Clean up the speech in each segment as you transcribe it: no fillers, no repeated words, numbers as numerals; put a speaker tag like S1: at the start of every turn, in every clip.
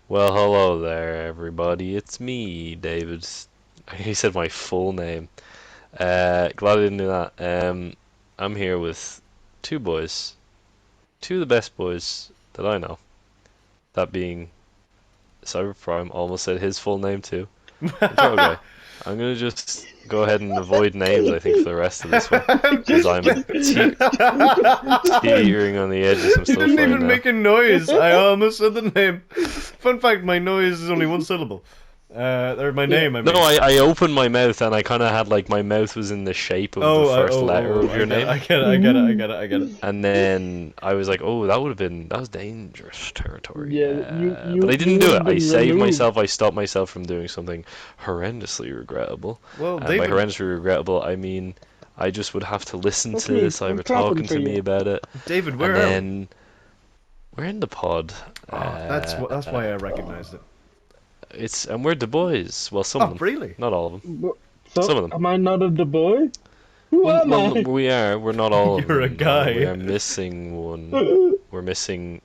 S1: Well, hello there, everybody. It's me, David. He said my full name. Glad I didn't do that. I'm here with two boys, two of the best boys that I know. That being Cyberprime, almost said his full name too, and Turtle Guy. I'm gonna just go ahead and avoid names, I think, for the rest of this one, because I'm teetering on the edge of some
S2: You
S1: stuff
S2: didn't
S1: right
S2: even
S1: now.
S2: make a noise. I almost said the name. Fun fact: my noise is only one syllable. Or my
S3: Yeah.
S2: name, I
S1: No,
S2: mean.
S1: I opened my mouth and I kind of had like my mouth was in the shape of the first letter of
S2: I
S1: your
S2: get it.
S1: name.
S2: I get it. I get it. I get it. I get it.
S1: And then I was like, oh, that was dangerous territory.
S3: Yeah, you
S1: But I
S3: you
S1: didn't
S3: you
S1: do
S3: would
S1: it.
S3: have
S1: I
S3: been
S1: saved
S3: removed.
S1: myself. I stopped myself from doing something horrendously regrettable.
S2: Well,
S1: And by
S2: David,
S1: horrendously regrettable, I mean I just would have to listen
S3: That's
S1: to
S3: me. I'm
S1: Cyber
S3: clapping
S1: talking
S3: for
S1: to me
S3: you.
S1: about it.
S2: David,
S1: And
S2: where are we?
S1: then we're in the pod.
S2: Oh, that's why I recognized it.
S1: And we're the boys. Well, some of
S2: Oh,
S1: them,
S2: really?
S1: not all of them. Some
S3: So,
S1: of them.
S3: am I not a the boy? Who am
S1: Well,
S3: I?
S1: we are. We're not all of
S2: You're a
S1: them, though. We
S2: guy.
S1: are missing one. We're missing.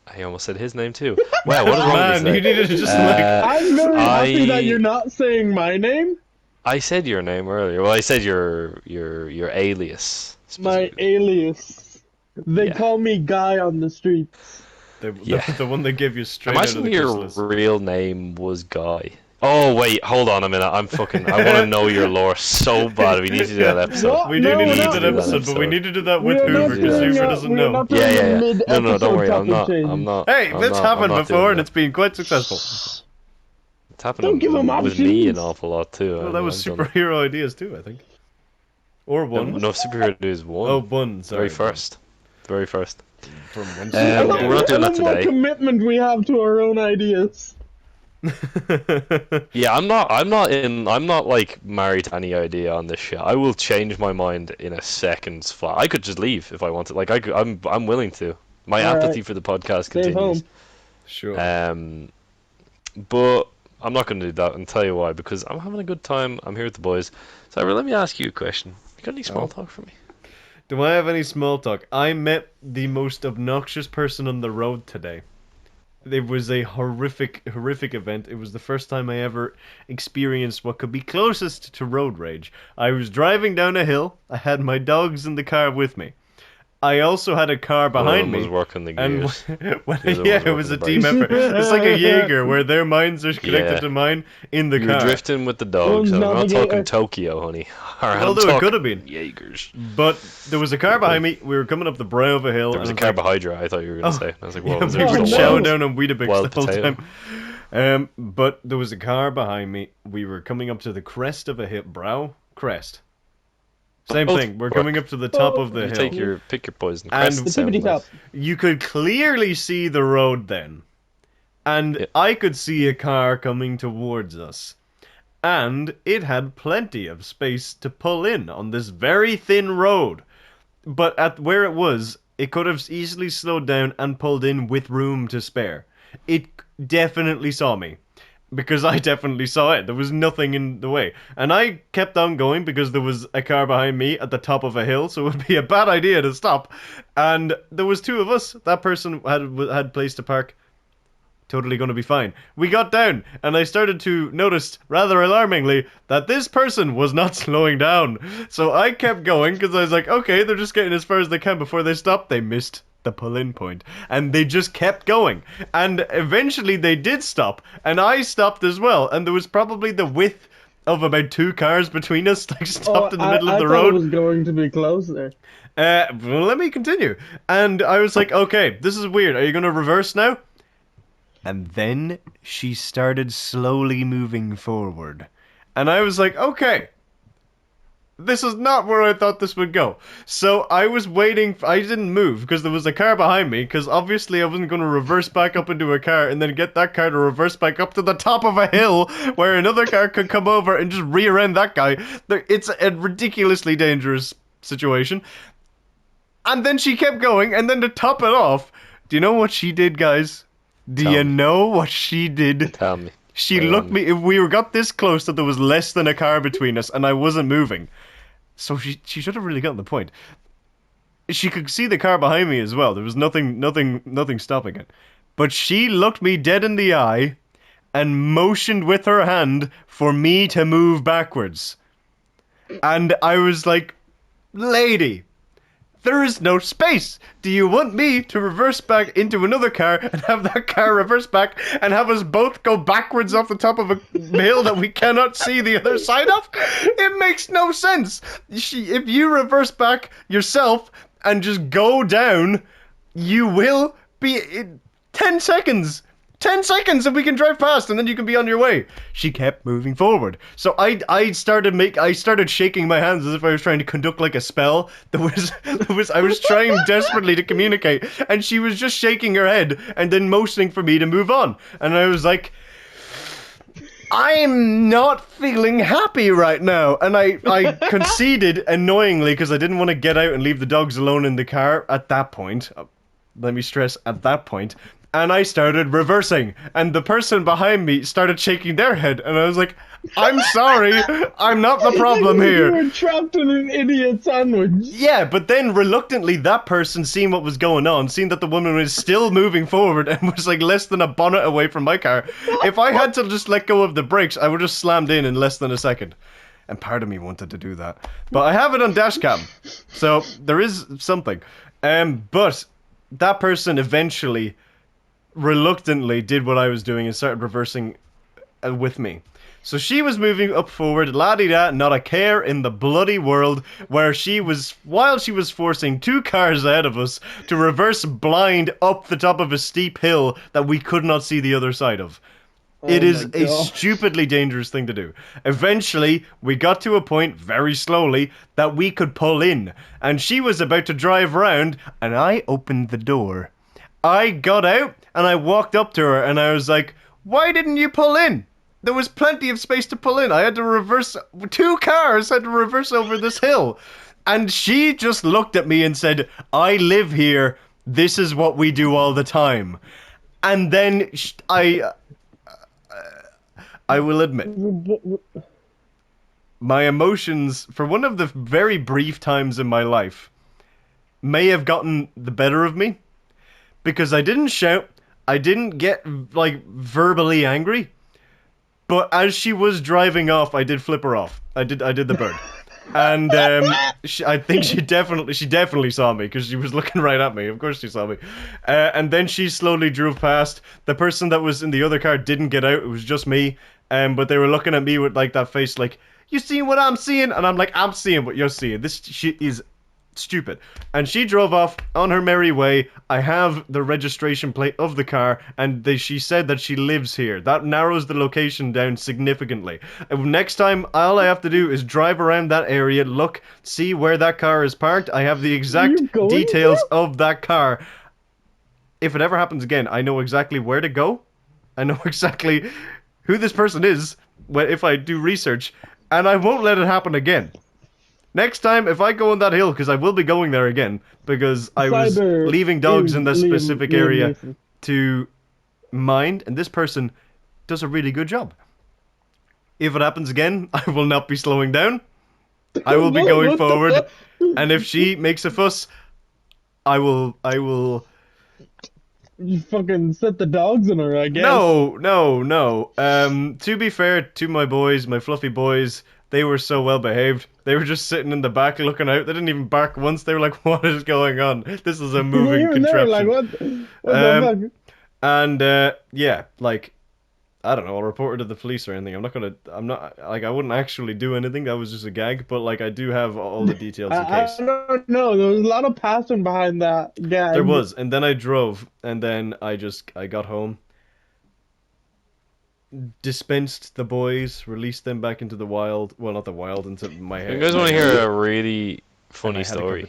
S1: I almost said his name too. Wow, what is wrong with
S2: Man,
S1: me
S2: you
S1: today?
S2: needed to just like.
S3: I'm very happy that you're
S1: I
S3: not saying my name.
S1: I said your name earlier. Well, I said your alias
S3: My
S1: specifically.
S3: alias. They
S1: Yeah,
S3: call me Guy on the streets.
S1: yeah.
S2: The one they gave you straight out of
S1: Imagine
S2: the
S1: your
S2: chrysalis.
S1: real name was Guy. Oh wait, hold on a minute. I want to know your lore so bad. We need to do that episode.
S3: What?
S2: We do
S3: No,
S2: need
S3: we're
S2: to
S1: We
S2: do
S1: need to
S3: not.
S2: that
S1: do that
S2: episode, but we
S1: episode.
S2: need to do that
S3: We
S2: with
S3: are
S2: Hoover
S3: not
S1: do
S2: because
S1: that
S3: doing
S2: Hoover
S3: a.
S2: doesn't
S3: We are
S2: know.
S3: not doing
S1: Yeah,
S3: a
S1: yeah, yeah. No, don't
S3: mid-episode
S1: worry.
S3: title change.
S2: Hey,
S1: I'm
S2: that's
S1: not. I'm
S2: happened
S1: not
S2: before
S1: doing
S2: and
S1: that.
S2: it's been quite successful.
S1: It's
S3: Don't give
S1: happening
S3: them
S1: with me an
S3: options.
S1: awful lot too.
S2: Well, that was
S1: I've done it.
S2: superhero ideas too, I think. Or
S1: No,
S2: one.
S1: no superhero is
S2: Oh,
S1: one.
S2: one.
S1: The very
S2: Sorry, one.
S1: first. The very first.
S2: From whence
S3: See, I
S1: But
S3: love,
S1: we're not
S3: I
S1: doing that
S3: love what
S1: today.
S3: commitment we have to our own ideas.
S1: Yeah, I'm not like married to any idea on this shit. I will change my mind in a second's flat. I could just leave if I wanted. Like I'm willing to. My
S3: All right,
S1: apathy for the podcast
S3: save
S1: continues.
S3: home.
S2: Sure.
S1: Um, but I'm not going to do that and tell you why because I'm having a good time. I'm here with the boys. So let me ask you a question. You got any small
S2: Oh.
S1: talk for me?
S2: Do I have any small talk? I met the most obnoxious person on the road today. It was a horrific event. It was the first time I ever experienced what could be closest to road rage. I was driving down a hill. I had my dogs in the car with me. I also had a car
S1: One of
S2: behind
S1: them was
S2: me.
S1: working the
S2: And
S1: gears.
S2: when,
S1: The other
S2: yeah,
S1: one's
S2: it was a
S1: working
S2: team
S1: the
S2: effort. It's like a Jaeger where their minds are connected
S1: Yeah.
S2: to mine in the
S1: You were
S2: car.
S1: drifting with the dogs.
S3: One's
S1: I'm not talking
S3: navigator.
S1: Tokyo, honey. Or
S2: Well,
S1: I'm
S2: though, it
S1: talking
S2: could have been.
S1: Jaegers.
S2: But there was a car behind me. We were coming up the brow of a hill.
S1: There was a
S2: and I was like,
S1: carbohydrate, I thought you were going to
S2: Oh,
S1: say. I was like,
S2: yeah,
S1: what was
S2: we
S1: there
S2: were
S1: just a
S3: no.
S2: chowing
S1: wild,
S2: down on Weetabix
S1: wild
S2: the whole
S1: potato?
S2: time. But there was a car behind me. We were coming up to the crest of a hill. Brow? Crest. Same
S1: Both
S2: thing. We're
S1: work.
S2: coming up to the top of the
S1: You
S2: hill.
S1: pick your poison.
S2: And-
S1: Crest
S3: The
S1: sound
S3: tippity
S1: nice.
S3: top.
S2: You could clearly see the road then. And
S1: Yeah.
S2: I could see a car coming towards us. And it had plenty of space to pull in on this very thin road. But at where it was, it could have easily slowed down and pulled in with room to spare. It definitely saw me. Because I definitely saw it. There was nothing in the way. And I kept on going because there was a car behind me at the top of a hill, so it would be a bad idea to stop. And there was two of us. That person had place to park. Totally going to be fine. We got down, and I started to notice, rather alarmingly, that this person was not slowing down. So I kept going, because I was like, okay, they're just getting as far as they can before they stop. They missed the pull-in point, and they just kept going. And eventually they did stop, and I stopped as well, and there was probably the width of about two cars between us, like stopped in the middle of the
S3: I
S2: road.
S3: thought it was going to be closer.
S2: Well, let me continue. And I was like, okay, this is weird. Are you going to reverse now? And then she started slowly moving forward. And I was like, okay, this is not where I thought this would go. So I was waiting. I didn't move because there was a car behind me. Because obviously I wasn't going to reverse back up into a car and then get that car to reverse back up to the top of a hill where another car could come over and just rear end that guy. It's a ridiculously dangerous situation. And then she kept going. And then to top it off, do you know what she did, guys? Do
S1: Tell
S2: you
S1: me.
S2: know what she did?
S1: Tell me.
S2: She
S1: Lay
S2: looked
S1: on
S2: me. If we got this close that there was less than a car between us, and I wasn't moving, so she should have really gotten the point. She could see the car behind me as well. There was nothing stopping it. but she looked me dead in the eye and motioned with her hand for me to move backwards. And I was like, lady, there is no space. Do you want me to reverse back into another car and have that car reverse back and have us both go backwards off the top of a hill that we cannot see the other side of? It makes no sense. If you reverse back yourself and just go down, you will be in 10 seconds. 10 seconds and we can drive past and then you can be on your way. She kept moving forward. So I started shaking my hands as if I was trying to conduct like a spell. I was trying desperately to communicate, and she was just shaking her head and then motioning for me to move on. And I was like, I'm not feeling happy right now. And I conceded annoyingly because I didn't want to get out and leave the dogs alone in the car at that point. Let me stress, at that point. And I started reversing, and the person behind me started shaking their head, and I was like, I'm sorry, I'm not the problem here.
S3: You were trapped in an idiot sandwich.
S2: Yeah, but then reluctantly, that person, seeing what was going on, seeing that the woman was still moving forward and was like less than a bonnet away from my car, if I had to just let go of the brakes, I would have slammed in less than a second. And part of me wanted to do that. But I have it on dashcam, so there is something. But that person eventually reluctantly did what I was doing and started reversing with me. So she was moving up forward, la-di-da, not a care in the bloody world, while she was forcing 2 cars ahead of us to reverse blind up the top of a steep hill that we could not see the other side of. It is a stupidly dangerous thing to do. Eventually, we got to a point, very slowly, that we could pull in, and she was about to drive round, and I opened the door. I got out, and I walked up to her, and I was like, why didn't you pull in? There was plenty of space to pull in. I had to reverse, 2 cars had to reverse over this hill. And she just looked at me and said, I live here, this is what we do all the time. And then I will admit, my emotions, for one of the very brief times in my life, may have gotten the better of me. Because I didn't shout, I didn't get, like, verbally angry. But as she was driving off, I did flip her off. I did the bird. And I think she definitely saw me, because she was looking right at me. Of course she saw me. And then she slowly drove past. The person that was in the other car didn't get out, it was just me. But they were looking at me with, like, that face, like, you seeing what I'm seeing? And I'm like, I'm seeing what you're seeing. This shit is stupid. And she drove off on her merry way. I have the registration plate of the car, and she said that she lives here. That narrows the location down significantly. And next time, all I have to do is drive around that area, look, see where that car is parked. I have the exact details of that car. If it ever happens again, I know exactly where to go. I know exactly who this person is if I do research, and I won't let it happen again. Next time, if I go on that hill, because I will be going there again, because I was leaving dogs in this specific area to mind, and this person does a really good job. If it happens again, I will not be slowing down. I will be going forward, and if she makes a fuss, I will...
S3: You fucking set the dogs in her, I guess.
S2: No. To be fair to my boys, my fluffy boys, they were so well behaved. They were just sitting in the back looking out. They didn't even bark once. They were like, what is going on? This is a moving contraption.
S3: Like, what the fuck?
S2: And, yeah, like, I don't know, I'll report her to the police or anything. I wouldn't actually do anything. That was just a gag. But, like, I do have all the details in case.
S3: I don't know. There was a lot of passion behind that gag.
S2: There was. And then I drove. And then I got home. Dispensed the boys, released them back into the wild. Well, not the wild, into my head.
S1: You guys want to hear a really funny story?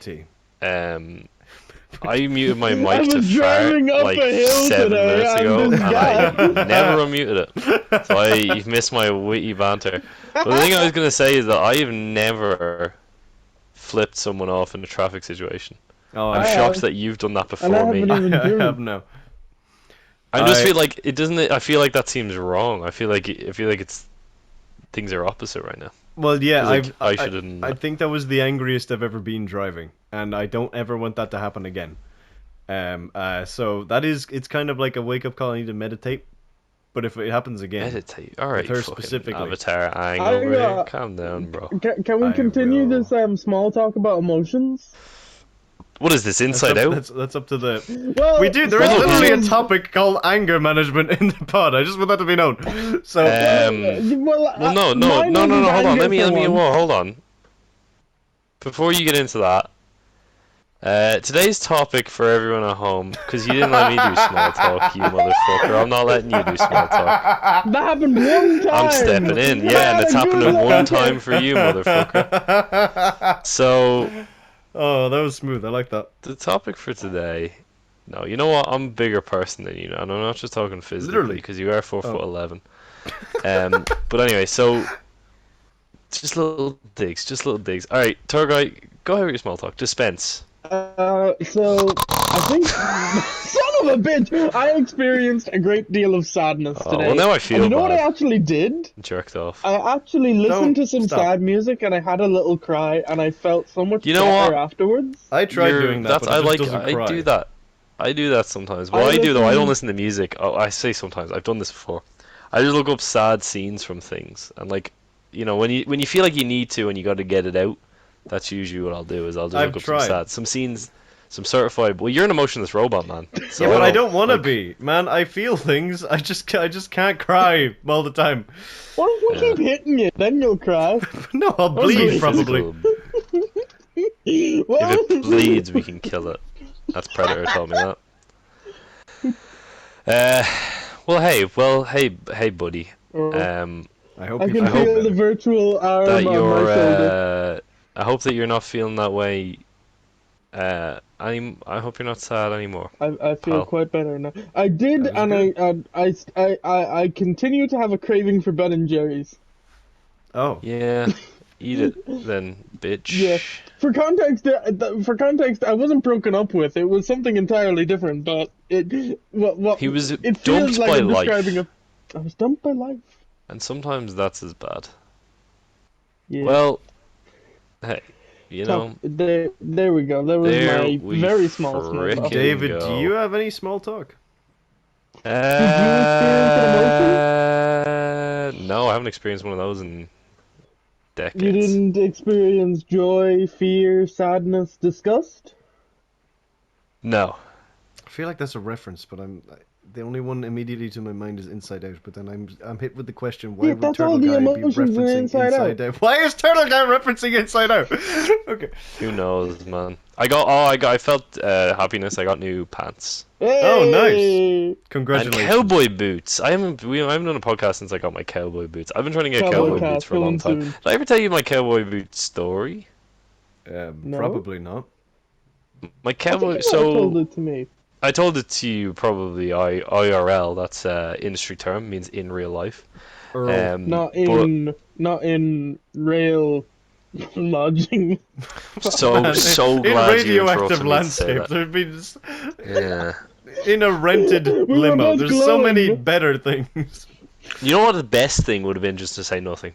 S1: I muted my mic to fart like 7 minutes ago, and I never unmuted it. So you've missed my witty banter. But the thing I was going to say is that I have never flipped someone off in a traffic situation.
S2: Oh,
S1: I'm shocked that you've done that before me.
S2: I have no.
S1: I just feel like it doesn't. I feel like that seems wrong. I feel like it's things are opposite right now.
S2: Well, yeah,
S1: like, I shouldn't.
S2: I think that was the angriest I've ever been driving, and I don't ever want that to happen again. So it's kind of like a wake up call. I need to meditate. But if it happens again,
S1: Meditate. All right,
S2: with her
S1: fucking
S2: specifically,
S1: Avatar ang
S3: I,
S1: over here.
S3: uh,
S1: Calm down, bro.
S3: Can we
S2: I
S3: continue
S2: will-
S3: this small talk about emotions?
S1: What is this, Inside Out?
S2: That's up to the.
S3: Well,
S2: We do. There is
S1: well,
S2: literally a
S3: um,
S2: topic called anger management in the pod. I just want that to be known. So
S1: Well, no.
S3: mine
S1: Hold
S3: isn't
S1: on.
S3: anger
S1: Let me.
S3: for one.
S1: Whoa, hold on. Before you get into that, today's topic for everyone at home, because you didn't let me do small talk, you motherfucker. I'm not letting you do small talk.
S3: That happened one time.
S1: I'm stepping in, yeah, and it's happening one time for you, motherfucker. So,
S2: Oh, that was smooth. I like that.
S1: the topic for today. No, you know what? I'm a bigger person than you know, and I'm not just talking physically,
S2: Literally.
S1: because you are 4'11". But anyway, so just little digs. All right, tour guy, go ahead with your small talk. Dispense.
S3: So I think son of a bitch, I experienced a great deal of sadness
S1: Oh,
S3: today.
S1: well, now I feel
S3: And you know what I
S1: bad.
S3: actually did?
S1: Jerked off.
S3: I actually listened
S2: Don't
S3: to some
S2: stop.
S3: sad music and I had a little cry and I felt so much
S1: You know
S3: better
S1: what?
S3: afterwards.
S2: I tried
S1: You're-
S2: doing that, but
S1: I
S2: it just
S1: like.
S2: doesn't
S1: I
S2: cry.
S1: do that. I do that sometimes.
S3: I
S1: What I do though, I don't
S3: listen-
S1: listen to music. Oh, I say sometimes. I've done this before. I just look up sad scenes from things, and like, you know, when you feel like you need to and you got to get it out, that's usually what I'll do. Is I'll just
S2: I've
S1: look up
S2: tried.
S1: some scenes, some certified. Well, you're an emotionless robot, man. So
S2: Yeah, but I don't want to
S1: like,
S2: be, man. I feel things. I just can't cry all the time.
S3: What if we keep hitting you? Then you'll cry.
S2: No, I'll bleed probably.
S1: physical.
S3: Well,
S1: If it bleeds, we can kill it. That's Predator told me that. Well, hey, buddy.
S2: I hope
S3: I
S2: you
S3: can
S2: feel
S3: feel
S2: better.
S3: the virtual arm
S1: That
S3: on my
S1: you're.
S3: shoulder.
S1: I hope that you're not feeling that way. I hope you're not sad anymore.
S3: I feel
S1: pal.
S3: quite better now. I did,
S2: That
S3: and
S2: was
S3: I continue to have a craving for Ben and Jerry's.
S2: Oh,
S1: Yeah, eat it then, bitch.
S3: Yeah. For context, I wasn't broken up with. It was something entirely different. But what
S1: He was
S3: it feels
S1: dumped
S3: like
S1: by
S3: I'm
S1: life,
S3: describing a. I was dumped by life.
S1: and sometimes that's as bad.
S3: Yeah.
S1: Well, hey, you know,
S3: there we go. That was
S1: There
S3: my
S1: we
S3: very small
S1: frickin'
S3: talk.
S2: David,
S1: go.
S2: do you have any small talk?
S1: No, I haven't experienced one of those in decades.
S3: You didn't experience joy, fear, sadness, disgust?
S1: No.
S2: I feel like that's a reference, but the only one immediately to my mind is Inside Out. But then I'm hit with the question: why
S3: Yeah,
S2: would
S3: that's
S2: Turtle
S3: all the
S2: Guy be
S3: emotions in
S2: referencing
S3: Inside
S2: Inside
S3: Out.
S2: Out? Why is Turtle Guy referencing Inside Out? Okay.
S1: Who knows, man? I felt happiness. I got new pants
S2: Oh, nice.
S1: and
S2: Congratulations.
S1: cowboy boots. I haven't done a podcast since I got my cowboy boots. I've been trying to get
S3: Cowboy
S1: cowboy
S3: cast
S1: boots for a long
S3: coming
S1: time.
S3: soon.
S1: Did I ever tell you my cowboy boot story?
S3: No?
S2: Probably not.
S1: My
S3: I think
S1: cowboy.
S3: you might have told
S1: So
S3: it to me.
S1: I told it to you probably IRL. That's industry term, means in real life.
S2: Earl.
S3: Not
S1: but-
S3: in rail lodging.
S1: So
S2: Man,
S1: so
S2: in
S1: glad you
S2: radioactive
S1: interrupted me to say
S2: landscape,
S1: that.
S2: there'd be just,
S1: Yeah.
S2: in a rented
S3: were
S2: limo.
S3: both
S2: There's so many
S3: glowing.
S2: better things.
S1: You know what the best thing would have been just to say nothing.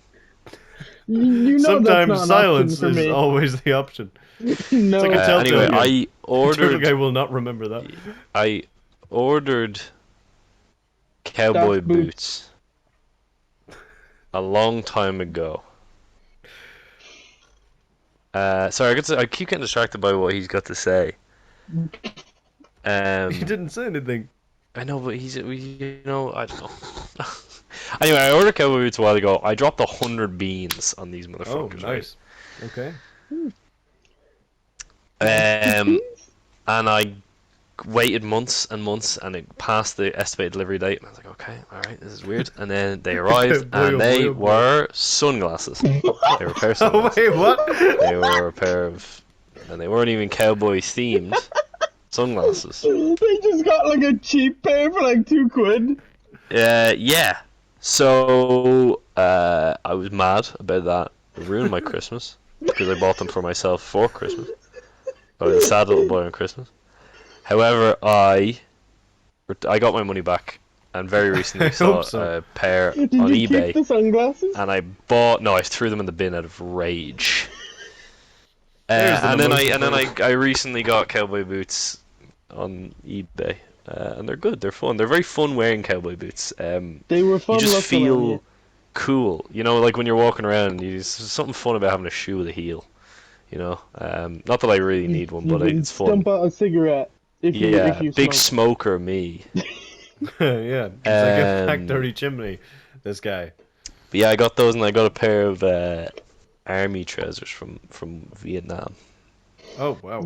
S3: You know
S2: Sometimes
S3: that's not
S2: silence
S3: an option for
S2: is
S3: me.
S2: always the option.
S3: No.
S2: like a tell-
S1: Anyway,
S2: Telltale
S1: I
S2: Turtle
S1: ordered
S2: Guy will not remember that.
S1: I ordered cowboy
S3: Dark boots.
S1: boots a long time ago. Sorry, I keep getting distracted by what he's got to say.
S2: He didn't say anything.
S1: I know, but you know, I don't know. Anyway, I ordered cowboy boots a while ago. I dropped 100 beans on these
S2: Oh,
S1: motherfuckers.
S2: nice. Okay.
S1: And I waited months and months, and it passed the estimated delivery date. And I was like, okay, all right, this is weird. And then they arrived,
S2: Boy, oh
S1: and they
S2: boy, oh boy.
S1: were sunglasses. They were a pair of
S2: Oh
S1: sunglasses.
S2: wait, what?
S1: They were a pair of, and they weren't even cowboy themed sunglasses.
S3: They just got like a cheap pair for like £2.
S1: Yeah. So I was mad about that. It ruined my Christmas because I bought them for myself for Christmas. I was a sad little boy on Christmas. However, I got my money back and very recently
S2: I
S1: saw
S2: hope so.
S1: a pair
S3: Did
S1: on
S3: you
S1: eBay,
S3: keep the sunglasses?
S1: and I threw them in the bin out of rage.
S2: There's the
S1: And then
S2: emotion
S1: I recently got cowboy boots on eBay, and they're good. They're fun. They're very fun wearing cowboy boots.
S3: They were
S1: You
S3: fun
S1: just
S3: looking on
S1: feel
S3: you.
S1: cool. You know, like when you're walking around, there's something fun about having a shoe with a heel. You know, not that I really need one,
S3: You
S1: but
S3: can
S1: it's fun.
S3: stump out a cigarette if
S1: Yeah,
S3: you
S1: big
S3: smoke.
S1: smoker me.
S2: Yeah, he's like a
S1: Um,
S2: factory chimney. This guy.
S1: But yeah, I got those, and I got a pair of army trousers from Vietnam.
S2: Oh wow.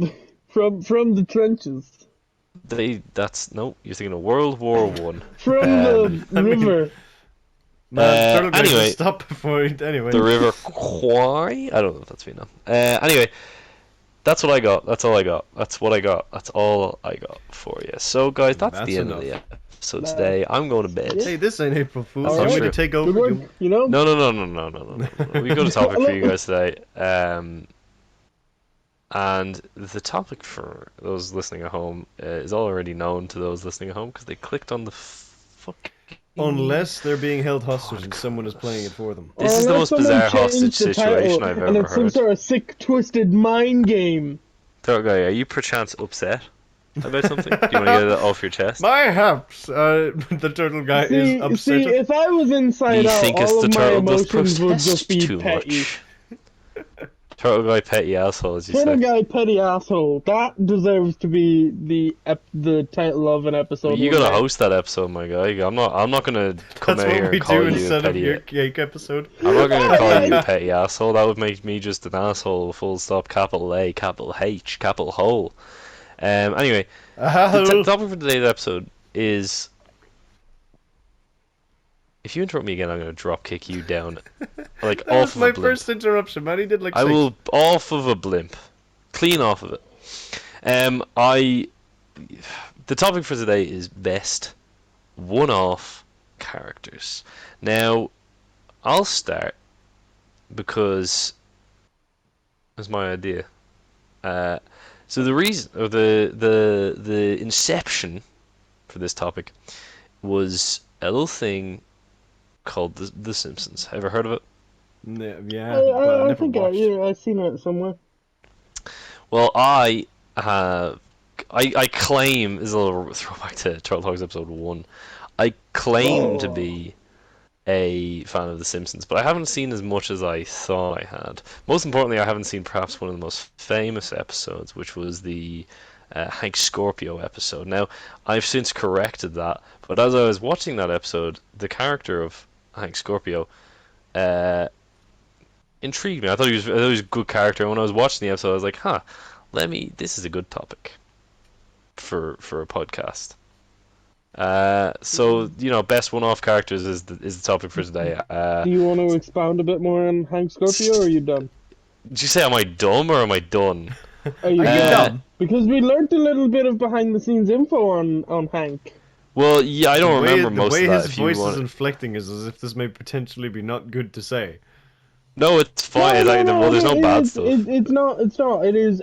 S3: From the trenches.
S1: That's no, you're thinking of World War One.
S3: From the
S2: I mean,
S3: river.
S2: Man, Turtle Guy,
S1: anyway,
S2: just stop before it. Anyway.
S1: the River Kwai. I don't know if that's Vietnam. Anyway, that's what I got. That's all I got. That's what I got. That's all I got for you. So, guys, that's
S2: That's
S1: the end
S2: enough.
S1: of the episode today. I'm going to bed.
S2: Hey, this ain't April Fool's.
S3: All
S2: You want me
S1: right.
S2: to take
S3: Good
S2: over?
S3: work, you know?
S1: No. We got a topic for you guys today. And the topic for those listening at home is already known to those listening at home because they clicked on the fucking.
S2: Unless they're being held hostage and someone is playing it for them.
S1: This is the
S3: Unless
S1: most
S3: someone
S1: bizarre hostage
S3: changed the
S1: situation
S3: title
S1: I've
S3: and
S1: ever
S3: it's some
S1: heard.
S3: sort of sick, twisted mind game.
S1: Third guy, are you perchance upset about something? Do you want to get it off your chest?
S2: Perhaps the Turtle Guy is upset.
S3: See, if I was inside
S1: You
S3: out,
S1: think it's
S3: all
S1: the
S3: of my
S1: turtle does
S3: emotions would
S1: protest
S3: just be
S1: too
S3: petty.
S1: much? Turtle guy, petty asshole, as you
S3: Turtle
S1: say.
S3: Guy, petty asshole. That deserves to be the title of an episode.
S1: You
S3: one
S1: gotta
S3: day.
S1: host that episode, my guy. I'm not gonna come
S2: That's
S1: out here
S2: what we
S1: and call
S2: do
S1: you a
S2: instead of
S1: petty.
S2: your cake episode.
S1: I'm not gonna call you a petty asshole. That would make me just an asshole. Full stop. Capital A, capital H, capital hole. Anyway, the topic for today's episode is. If you interrupt me again, I'm gonna drop kick you down, like
S2: That
S1: off
S2: was
S1: of
S2: my
S1: a blimp.
S2: first interruption, man. He did like
S1: I
S2: six.
S1: will off of a blimp, clean off of it. The topic for today is best one-off characters. Now, I'll start because it's my idea. So the reason, or the inception for this topic was a little thing called the Simpsons. Ever heard of it?
S2: Yeah, but I
S3: I
S2: never
S3: think
S2: watched.
S3: I've seen it somewhere.
S1: Well, I claim, is a little throwback to Turtle Talks episode 1. I claim to be a fan of The Simpsons, but I haven't seen as much as I thought I had. Most importantly, I haven't seen perhaps one of the most famous episodes, which was the Hank Scorpio episode. Now, I've since corrected that, but as I was watching that episode, the character of Hank Scorpio intrigued me. I thought he was a good character, and when I was watching the episode, I was like, huh, this is a good topic for a podcast. So best one-off characters is the topic for today.
S3: Do you want to expound a bit more on Hank Scorpio, or are you done?
S1: Did you say am I dumb or am I done?
S3: Are you
S2: Are you done?
S3: Because we learnt a little bit of behind-the-scenes info on Hank.
S1: Well, yeah, I don't remember
S2: The
S1: most
S2: way
S1: of that.
S2: his
S1: If you
S2: voice
S1: want,
S2: is inflecting is as if this may potentially be not good to say.
S1: no, it's fine. Well, there's no bad stuff.
S3: It's not. It's not. It is.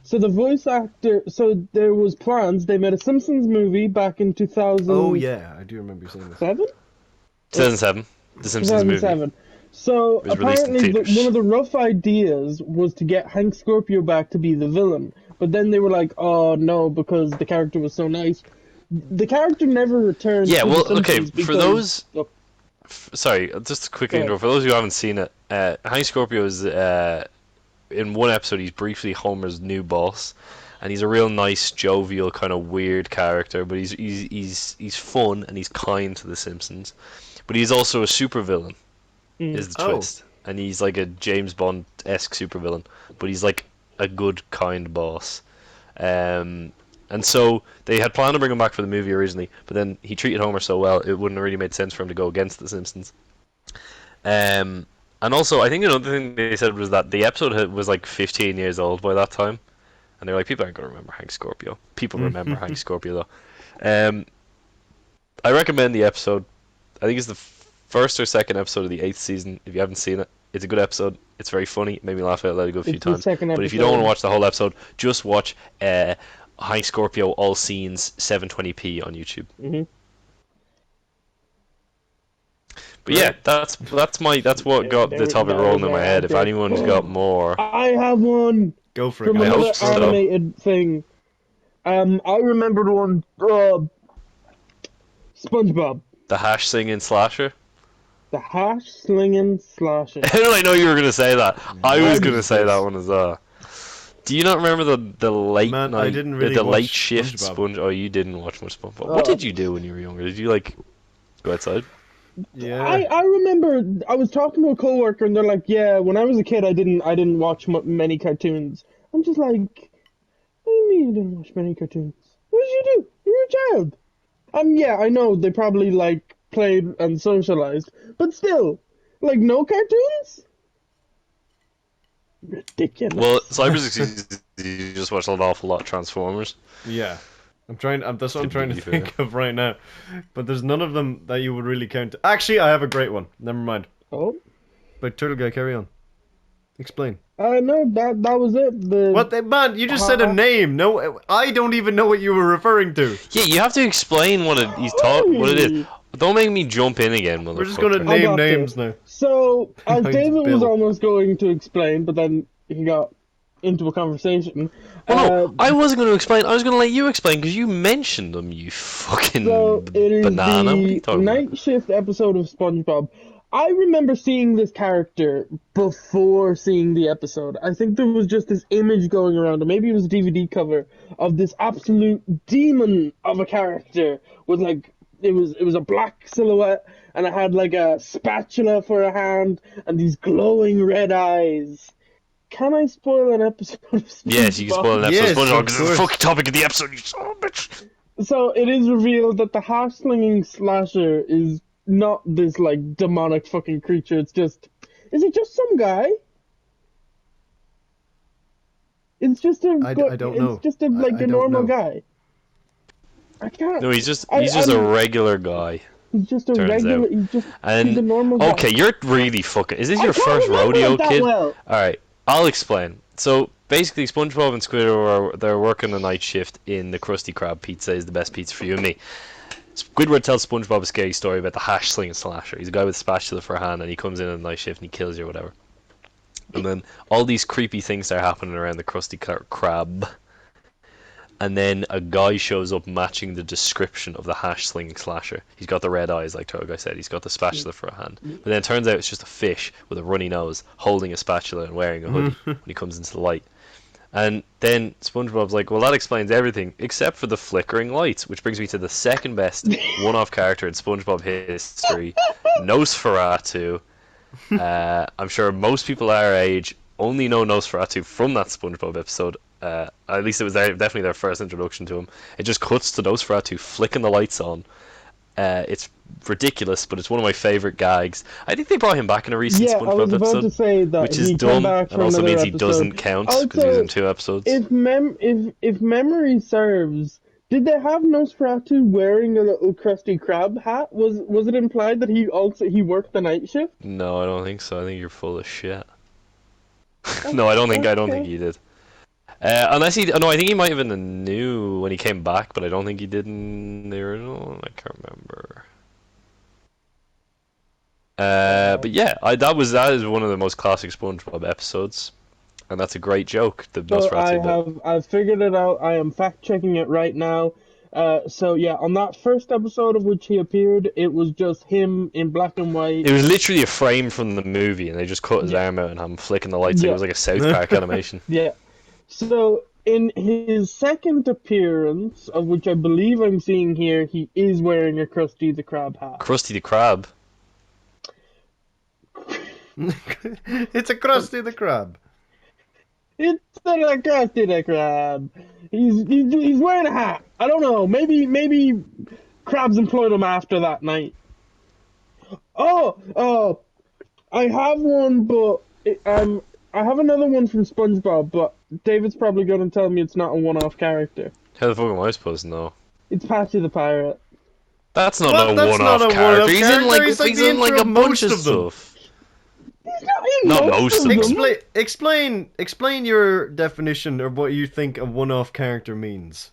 S3: So the voice actor. So there was plans. They made a Simpsons movie back in 2000.
S2: Oh yeah, I do remember you saying this.
S1: 2007, The Simpsons movie.
S3: 2007. So
S1: It was released in
S3: apparently,
S1: theaters.
S3: one of the rough ideas was to get Hank Scorpio back to be the villain. But then they were like, "Oh no," because the character was so nice. The character never returned.
S1: Yeah,
S3: to
S1: well,
S3: the
S1: okay.
S3: Simpsons
S1: For
S3: because-
S1: those,
S3: Oh,
S1: sorry, just a quick
S3: Go
S1: intro.
S3: ahead.
S1: For those who haven't seen it, Hank Scorpio is in one episode. He's briefly Homer's new boss, and he's a real nice, jovial, kind of weird character. But he's fun and he's kind to the Simpsons. But he's also a supervillain. Is the
S2: Oh.
S1: twist, and he's like a James Bond-esque supervillain, but he's like a good, kind boss. And so they had planned to bring him back for the movie originally, but then he treated Homer so well, it wouldn't have really made sense for him to go against the Simpsons. And also, I think another thing they said was that the episode was like 15 years old by that time, and they're like, people aren't going to remember Hank Scorpio. People remember Hank Scorpio though. I recommend the episode. I think it's the first or second episode of the 8th season. If you haven't seen it, it's a good episode. It's very funny. It made me laugh out loud a good few
S3: It's the
S1: times.
S3: second
S1: But if you don't want to
S3: episode.
S1: watch the whole episode, just watch Hank Scorpio all scenes 720p on YouTube.
S3: Mhm.
S1: But yeah, that's what got the topic rolling in my head. If anyone's got more,
S3: I have one
S2: Go for it.
S3: from
S1: I
S2: guys.
S1: hope
S3: another
S1: so.
S3: animated thing. I remembered one. SpongeBob,
S1: The hash singing slasher.
S3: the hash slinging slasher.
S1: How did I know you were gonna say that? I was
S2: What
S1: gonna
S2: is
S1: say that
S2: this?
S1: one as well. Do you not remember the late
S2: Man, I
S1: night,
S2: didn't really
S1: the late
S2: watch
S1: shift
S2: SpongeBob.
S1: Sponge? Oh, you didn't watch much SpongeBob. What did you do when you were younger? Did you like go outside?
S2: Yeah.
S3: I remember I was talking to a coworker and they're like, "Yeah, when I was a kid, I didn't watch many cartoons." I'm just like, "What do you mean you didn't watch many cartoons? What did you do? You were a child." Yeah, I know they probably like played and socialized, but still, like no cartoons. Ridiculous.
S1: Well, Cyber you just watched an awful lot of Transformers.
S2: Yeah. That's what I'm
S1: To
S2: trying to
S1: be fair.
S2: think of right now. But there's none of them that you would really count. Actually, I have a great one. Never mind.
S3: Oh,
S2: But Turtle Guy, carry on. Explain.
S3: no, that was it.
S2: Man, you just said a name. No, I don't even know what you were referring to.
S1: Yeah, you have to explain what what it is. Don't make me jump in again, motherfucker.
S2: We're just gonna
S3: I
S2: name
S3: got
S2: names
S3: you.
S2: now.
S3: So, as
S2: Mine's
S3: David was
S2: Bill.
S3: almost going to explain, but then he got into a conversation.
S1: Well, no, I wasn't going to explain. I was going to let you explain because you mentioned them. You fucking
S3: So it is
S1: banana. What are you
S3: the
S1: talking about?
S3: night shift episode of SpongeBob. I remember seeing this character before seeing the episode. I think there was just this image going around, or maybe it was a DVD cover of this absolute demon of a character with like it was a black silhouette and it had like a spatula for a hand and these glowing red eyes. Can I spoil an episode of SpongeBob?
S1: Yes, you can spoil an episode
S2: Yes,
S1: of SpongeBob
S2: of
S1: because it's the
S2: course.
S1: fucking topic of the episode. You son of a bitch.
S3: So it is revealed that the hash slinging slasher is not this like demonic fucking creature. Is it just some guy? It's just a.
S2: I don't know.
S3: It's just a
S2: I
S3: a
S2: don't
S3: normal
S2: know.
S3: guy. I can't.
S1: No, he's just
S3: I-
S1: a
S3: I'm-
S1: regular guy.
S3: He's just a
S1: turns
S3: regular.
S1: out.
S3: He's
S1: And
S3: a normal guy.
S1: okay, you're really fucking. Is this
S3: I
S1: your
S3: can't
S1: first
S3: remember
S1: rodeo,
S3: it that
S1: kid?
S3: well.
S1: All right, I'll explain. So basically, SpongeBob and Squidward they're working a night shift in the Krusty Krab pizza is the best pizza for you and me. Squidward tells SpongeBob a scary story about the hash slinging slasher. He's a guy with a spatula for a hand, and he comes in on the night shift and he kills you or whatever. And then all these creepy things start happening around the Krusty Krab. And then a guy shows up matching the description of the hash slinging slasher. He's got the red eyes, like Turtle Guy said. He's got the spatula for a hand. But then it turns out it's just a fish with a runny nose, holding a spatula and wearing a hoodie when he comes into the light. And then SpongeBob's like, well, that explains everything except for the flickering lights, which brings me to the second best one-off character in SpongeBob history, Nosferatu. I'm sure most people our age only know Nosferatu from that SpongeBob episode. At least it was definitely their first introduction to him. It just cuts to Nosferatu flicking the lights on. It's ridiculous, but it's one of my favorite gags. I think they brought him back in a recent
S3: Yeah, I
S1: SpongeBob
S3: was about
S1: episode,
S3: to say that
S1: which is
S3: he came
S1: dumb
S3: back
S1: and
S3: for
S1: also
S3: another
S1: means he
S3: episode.
S1: doesn't count because he was in 2 episodes.
S3: If memory serves, did they have Nosferatu wearing a little Krusty Krab hat? Was it implied that he worked the night shift?
S1: No, I don't think so. I think you're full of shit. No, I don't think he did. Unless he, no, I think he might have been the new when he came back, but I don't think he did in the original. I can't remember. But yeah, that is one of the most classic SpongeBob episodes, and that's a great joke. The
S3: So
S1: Nosferatu bit.
S3: I've figured it out. I am fact checking it right now. So yeah, on that first episode of which he appeared, it was just him in black and white.
S1: It was literally a frame from the movie, and they just cut his arm out and had him flicking the lights. Like it was like a South Park animation.
S3: Yeah. So in his second appearance, of which I believe I'm seeing here, he is wearing a Krusty the Krab hat.
S1: Krusty the Krab.
S2: It's a Krusty the Krab.
S3: It's a Krusty the Krab. He's wearing a hat. I don't know. Maybe Krabs employed him after that night. Oh, I have one, but I have another one from SpongeBob, but David's probably going to tell me it's not a one-off character.
S1: How the fuck am I supposed to know?
S3: It's Patchy the Pirate.
S1: That's not
S2: What?
S1: a
S2: That's
S1: one-off
S2: not a
S1: character.
S2: one-off
S1: He's in
S2: character.
S1: like
S2: He's like
S1: he's
S2: the
S1: in like
S2: intro
S1: a
S2: of
S1: bunch
S2: most
S1: of
S2: of them.
S1: stuff.
S3: He's not in
S1: Not
S3: most
S1: most
S3: of
S1: of
S3: them.
S2: Explain your definition of what you think a one-off character means.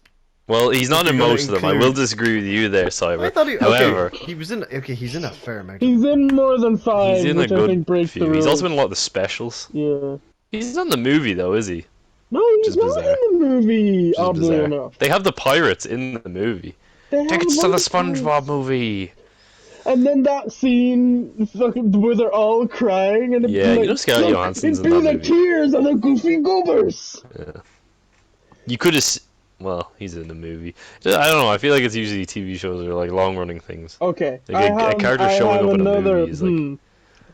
S1: Well, he's not
S2: You're
S1: in
S2: gonna
S1: most of them. I
S2: include-
S1: will disagree with you there, Cyber.
S2: I thought
S1: However,
S2: he's in a fair amount.
S3: He's in more than 5,
S1: he's in a
S3: which I think
S1: good
S3: breaks
S1: few.
S3: the rules.
S1: He's also in a lot of the specials.
S3: Yeah.
S1: He's not in the movie though, is he?
S3: No,
S1: which
S3: he's
S1: is
S3: not
S1: bizarre.
S3: in the movie,
S1: Which is
S3: oddly
S1: bizarre.
S3: enough.
S1: They have the pirates in the movie.
S3: They have
S1: Tickets
S3: a
S1: to the
S3: bunch of
S1: SpongeBob
S3: pirates.
S1: movie.
S3: And then that scene fucking where they're all crying and
S1: Yeah, you know
S3: like,
S1: Scarlett
S3: look
S1: Johansson's in
S3: into
S1: that
S3: the
S1: movie.
S3: tears of the goofy goobers.
S1: Yeah. You could have. Well, he's in the movie. I don't know. I feel like it's usually TV shows or like long-running things.
S3: Okay,
S1: Like a character
S3: I
S1: showing
S3: have
S1: up in a
S3: another.
S1: movie is like.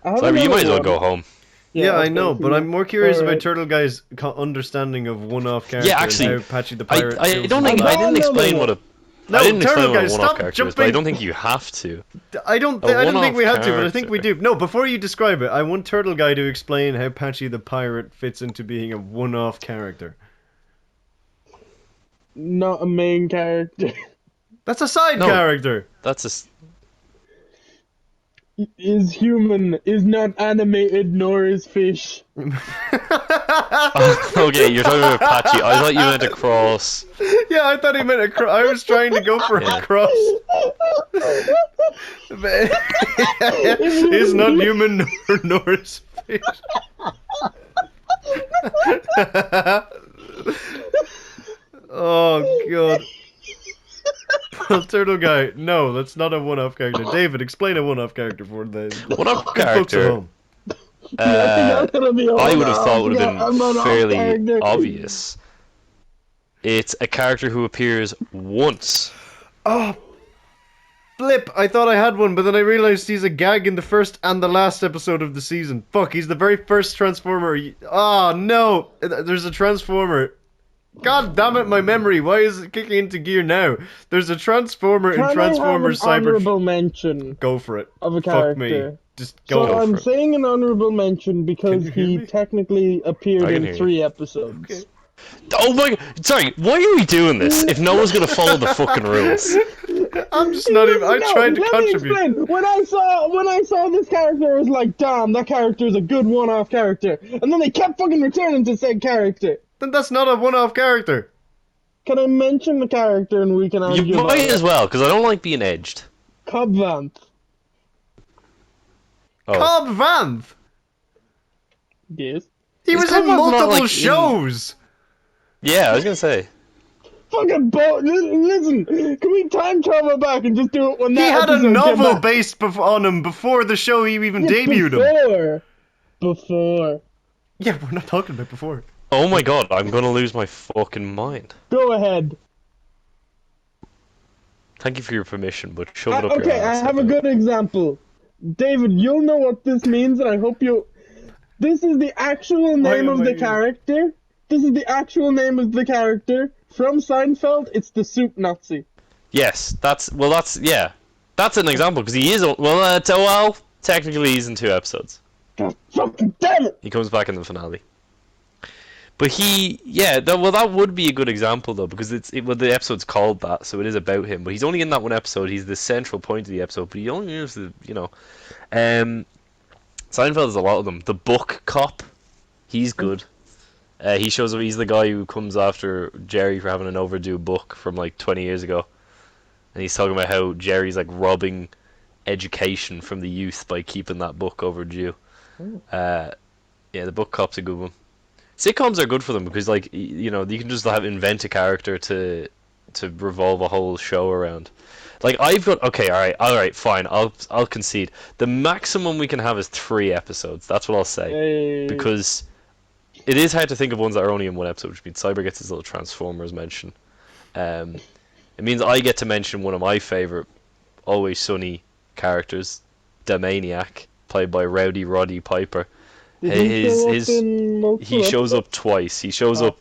S3: I have
S1: Cyber, you
S3: another
S1: might as well
S3: one.
S1: go home.
S2: Yeah, I
S3: okay,
S2: know, but I'm more curious about
S3: Alright.
S2: Turtle Guy's understanding of one-off character
S1: Yeah, actually,
S2: and how Patchy the Pirate
S1: I
S2: feels
S1: don't
S2: in
S1: think
S2: his
S1: I
S2: life.
S1: didn't explain what a.
S2: No,
S1: I didn't
S2: Turtle
S1: explain what
S2: Guy,
S1: a one-off
S2: stop
S1: character is, but I
S2: jumping.
S1: don't think you have to.
S2: I don't think
S1: one-off
S2: we had to, but I think we
S1: character.
S2: do. No, before you describe it, I want Turtle Guy to explain how Patchy the Pirate fits into being a one-off character.
S3: Not a main character.
S2: That's a side
S1: No.
S2: character.
S1: That's a.
S3: Is human, is not animated, nor is fish.
S1: Okay, you're talking about Patchy. I thought you meant a cross.
S2: Yeah, I thought he meant a cross. I was trying to go for
S1: Yeah.
S2: a cross. Is not human nor is fish. Oh god. Well, Turtle Guy, no, that's not a one-off character. David, explain a one-off character for the
S1: One-off
S2: folks at
S1: character.
S2: home.
S3: I
S1: I would have thought would have
S3: I'm
S1: been
S3: an off
S1: fairly
S3: character.
S1: obvious. It's a character who appears once.
S2: Oh, flip! I thought I had one, but then I realized he's a gag in the first and the last episode of the season. Fuck, he's the very first Transformer. Oh no! There's a Transformer. God damn it, my memory. Why is it kicking into gear now? There's a Transformer in
S3: Can
S2: Transformers
S3: I have an
S2: Cyber.
S3: honorable mention
S2: Go for it.
S3: of a
S2: Fuck me.
S3: character?
S2: Just go
S3: So
S2: for
S3: I'm
S2: it.
S3: saying an honorable mention because
S2: Can you hear
S3: he
S2: me?
S3: technically appeared
S1: I can
S3: in
S1: hear you.
S3: 3 episodes.
S2: Okay.
S1: Oh my god! Sorry, why are we doing this if no one's gonna follow the fucking rules?
S2: I'm just not even. I
S3: No,
S2: tried to
S3: let me
S2: contribute.
S3: explain. When I saw this character, I was like, damn, that character is a good one-off character. And then they kept fucking returning to said character.
S2: Then that's not a one-off character.
S3: Can I mention the character and we can argue
S1: You
S3: about
S1: might
S3: it?
S1: as well, because I don't like being edged.
S3: Cobb Vanth.
S1: Oh.
S2: Cobb Vanth.
S3: Yes.
S2: He
S1: Is
S2: was
S1: Cobb
S2: in
S1: Vanth not,
S2: multiple
S1: like, in-
S2: shows.
S1: Yeah, I was gonna say.
S3: Fucking listen, can we time travel back and just do it when
S2: He
S3: that
S2: had a
S3: episode came
S2: novel
S3: back?
S2: based on him before the show he even debuted him.
S3: Before.
S2: Yeah, we're not talking about before.
S1: Oh my god, I'm gonna lose my fucking mind.
S3: Go ahead.
S1: Thank you for your permission, but shove it up your
S3: Okay, I
S1: ass.
S3: have a good example. David, you'll know what this means, and I hope you. This is the actual name of the character. This is the actual name of the character from Seinfeld. It's the Soup Nazi.
S1: Yes, that's yeah, that's an example because he is technically he's in 2 episodes.
S3: God fucking damn it!
S1: He comes back in the finale. But that would be a good example though because the episode's called that, so it is about him. But he's only in that one episode. He's the central point of the episode, but he only uses Seinfeld has a lot of them. The book cop, he's good. He shows up. He's the guy who comes after Jerry for having an overdue book from like 20 years ago, and he's talking about how Jerry's like robbing education from the youth by keeping that book overdue. Yeah, the book cop's a good one. Sitcoms are good for them because like you can just invent a character to revolve a whole show around. Like I've got all right, fine. I'll concede. The maximum we can have is 3 episodes. That's what I'll say
S3: Hey.
S1: because it is hard to think of ones that are only in 1 episode, which means Cyber gets his little Transformers mention. It means I get to mention one of my favorite Always Sunny characters, the Maniac, played by Rowdy Roddy Piper.
S3: Did he show up in multiple
S1: He shows
S3: episodes?
S1: up twice. He shows up,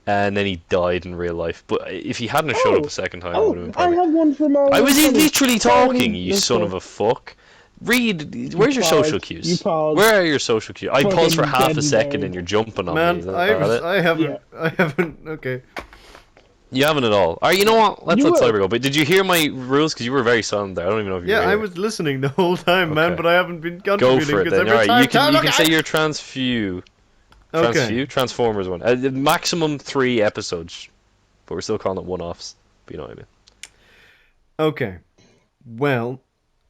S1: and then he died in real life. But if he hadn't have showed up a second time, it would have been
S3: I
S1: perfect.
S3: have one from all.
S1: I was literally talking, you
S3: Let's
S1: son
S3: go.
S1: of a fuck. Read. Where's your
S3: paused.
S1: social cues?
S3: You paused.
S1: Where are your social cues? I paused for
S3: Fucking
S1: half a
S3: dead
S1: second,
S3: nerd.
S1: and you're jumping on me.
S2: Man,
S1: Is that it?
S2: I haven't.
S3: Yeah.
S2: I haven't. Okay.
S1: You haven't at all. Alright, you know what? Let's
S3: You
S1: let
S3: will.
S1: Cyber go. But did you hear my rules? Because you were very silent there. I don't even know if you
S2: Yeah,
S1: were
S2: I
S1: here.
S2: was listening the whole time, man,
S1: Okay.
S2: but I haven't been
S1: Go
S2: contributing
S1: for it
S2: because
S1: then.
S2: every
S1: Alright,
S2: time
S1: you can say your Transformers one. Maximum 3 episodes. But we're still calling it one-offs. But you know what I mean.
S2: Okay. Well,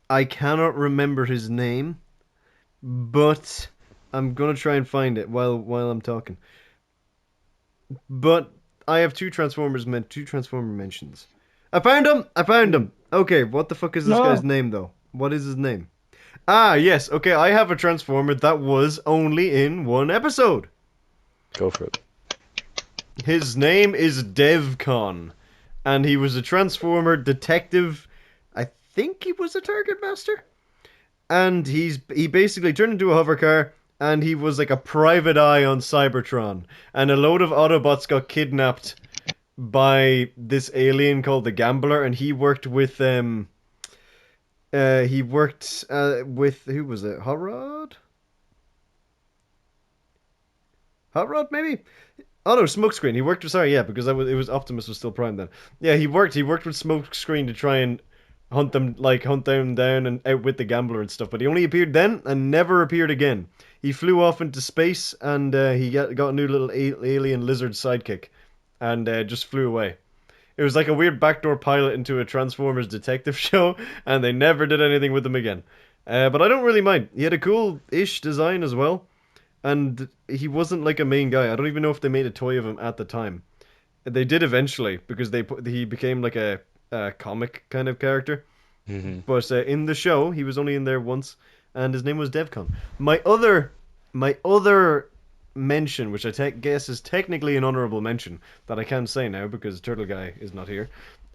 S2: I cannot remember his name, but I'm gonna try and find it while I'm talking. But I have two Transformer mentions. I found him. I found him. Okay, what the fuck is this guy's
S3: No.
S2: name though? What is his name? Ah, yes. Okay, I have a Transformer that was only in one episode.
S1: Go for it.
S2: His name is DevCon, and he was a Transformer detective. I think he was a target master, and he basically turned into a hover car, and he was like a private eye on Cybertron, and a load of Autobots got kidnapped by this alien called the Gambler, and he worked with with who was it? Hot Rod? Hot Rod, maybe? Oh no, Smokescreen. He worked with because it was Optimus was still Prime then. Yeah, he worked with Smokescreen to try and hunt them down and outwit the Gambler and stuff. But he only appeared then and never appeared again. He flew off into space and he got a new little alien lizard sidekick, and just flew away. It was like a weird backdoor pilot into a Transformers detective show, and they never did anything with him again. But I don't really mind. He had a cool-ish design as well, and he wasn't like a main guy. I don't even know if they made a toy of him at the time. They did eventually because he became like a comic kind of character.
S1: Hmm.
S2: But in the show, he was only in there once, and his name was DevCon. My other mention, which guess is technically an honorable mention that I can't say now because Turtle Guy is not here,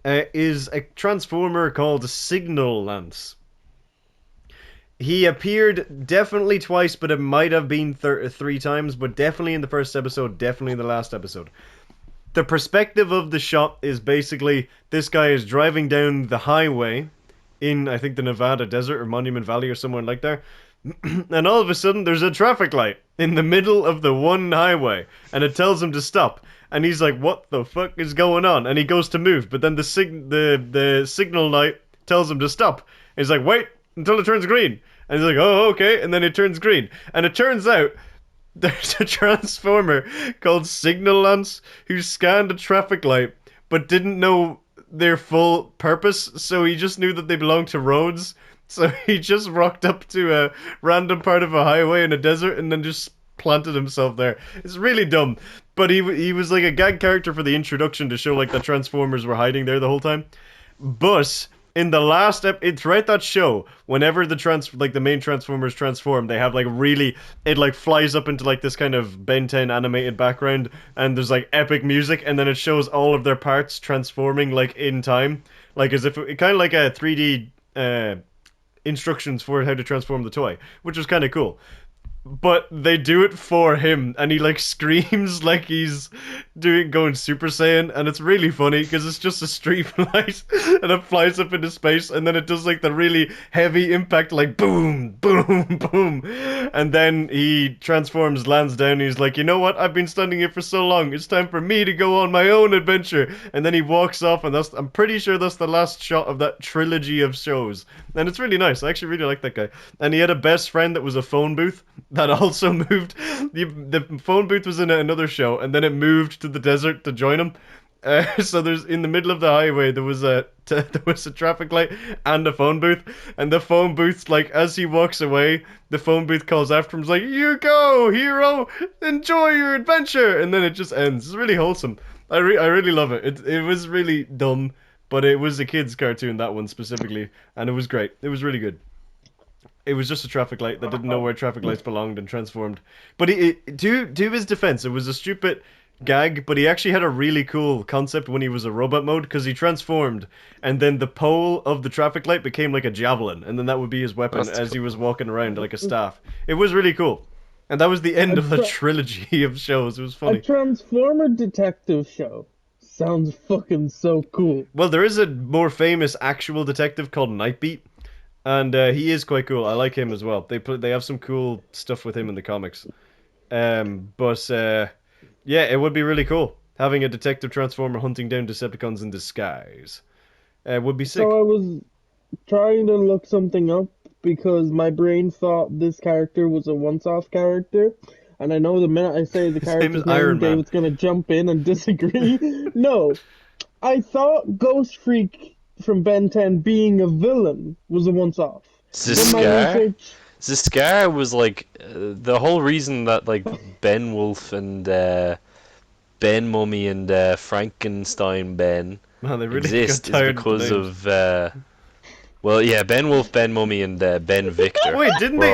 S2: is a Transformer called Signal Lance. He appeared definitely twice, but it might have been three times, but definitely in the first episode, definitely in the last episode. The perspective of the shot is basically this guy is driving down the highway in, I think, the Nevada desert or Monument Valley or somewhere like there. And all of a sudden, there's a traffic light in the middle of the one highway, and it tells him to stop. And he's like, "What the fuck is going on?" And he goes to move, but then the signal light tells him to stop. And he's like, "Wait until it turns green." And he's like, "Oh, okay." And then it turns green, and it turns out there's a transformer called Signal Lance who scanned a traffic light but didn't know their full purpose, so he just knew that they belonged to roads. So he just rocked up to a random part of a highway in a desert and then just planted himself there. It's really dumb, but he was like a gag character for the introduction to show like the Transformers were hiding there the whole time. But in the last throughout that show, whenever the main Transformers transform, they have like really it like flies up into like this kind of Ben 10 animated background, and there's like epic music, and then it shows all of their parts transforming like in time, like as if it kind of like a 3D instructions for how to transform the toy, which was kind of cool. But they do it for him, and he like screams like he's going Super Saiyan, and it's really funny because it's just a street light and it flies up into space, and then it does like the really heavy impact, like boom, boom, boom, and then he transforms, lands down, and he's like, "You know what? I've been standing here for so long. It's time for me to go on my own adventure." And then he walks off, and I'm pretty sure that's the last shot of that trilogy of shows, and it's really nice. I actually really like that guy, and he had a best friend that was a phone booth that also moved. The phone booth was in another show, and then it moved to the desert to join him. So there's in the middle of the highway there was a traffic light and a phone booth, and the phone booth, like as he walks away, the phone booth calls after him, like, "You go, hero, enjoy your adventure," and then it just ends. It's really wholesome. I really love it. It was really dumb, but it was a kids cartoon, that one specifically, and it was great. It was really good. It was just a traffic light that didn't know where traffic lights belonged and transformed. But to his defense, it was a stupid gag, but he actually had a really cool concept when he was a robot mode, because he transformed, and then the pole of the traffic light became like a javelin, and then that would be his weapon
S1: That's
S2: as he
S1: cool.
S2: was walking around like a staff. It was really cool. And that was the end
S3: A,
S2: of the
S3: tra-
S2: trilogy of shows. It was
S3: a
S2: funny.
S3: Transformer detective show. Sounds fucking so cool.
S2: Well, there is a more famous actual detective called Nightbeat, and he is quite cool. I like him as well. They have some cool stuff with him in the comics. But yeah, it would be really cool having a detective transformer hunting down Decepticons in disguise. Would be sick.
S3: So I was trying to look something up because my brain thought this character was a once-off character. And I know the minute I say the
S2: His name
S3: character's
S2: is Iron Man.
S3: David's gonna jump in and disagree. No, I thought Ghost Freak from Ben 10 being a villain was a once-off. In my
S1: Ziskar?
S3: research,
S1: Ziskar was like the whole reason that like Ben Wolf and Ben Mummy and Frankenstein Ben
S2: Man, they really got
S1: exist is
S2: tired of the
S1: because
S2: names.
S1: of well, yeah, Ben Wolf, Ben Mummy, and Ben Victor
S2: Wait, didn't
S1: were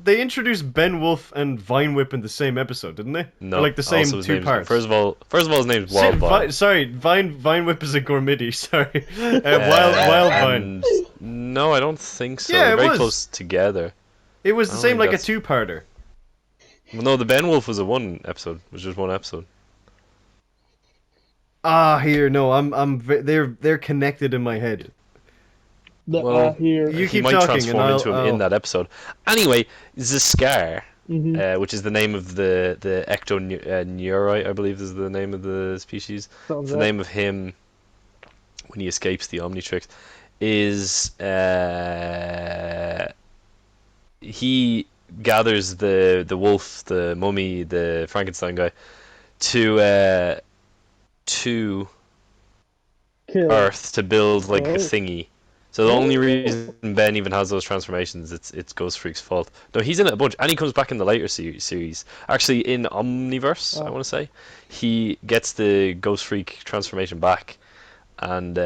S2: they
S1: all
S2: introduce Ben Wolf and Vine Whip in the same episode, didn't they? Or
S1: no.
S2: like the
S1: Also,
S2: same
S1: his
S2: two
S1: name's
S2: parts?
S1: first of all, his name's Wild Vine.
S2: Sorry, Vine Whip is a gourmity. Sorry, Wild Vine.
S1: And no, I don't think so.
S2: Yeah,
S1: They're
S2: it
S1: very
S2: was.
S1: close together.
S2: It was
S1: I
S2: the
S1: don't
S2: same,
S1: think
S2: like a
S1: that's.
S2: two-parter.
S1: Well, no, the Ben Wolf was a one episode. It was just one episode.
S2: Ah, here, no, they're connected in my head.
S3: The
S1: Well,
S3: here.
S2: You
S1: he
S2: keep
S1: might
S2: talking, and
S1: transform into him in
S2: I'll.
S1: that episode. Anyway, Ziskar,
S3: Mm-hmm.
S1: which is the name of the ectoneurite, I believe is the name of the species.
S3: Sounds
S1: It's the
S3: right.
S1: name of him when he escapes the Omnitrix. Is he gathers the wolf, the mummy, the Frankenstein guy to
S3: Kill.
S1: Earth to build like a
S3: Oh.
S1: thingy. So the only reason Ben even has those transformations, it's Ghost Freak's fault. No, he's in it a bunch, and he comes back in the later series. Actually, in Omniverse, I
S3: Oh.
S1: want to say, he gets the Ghost Freak transformation back, and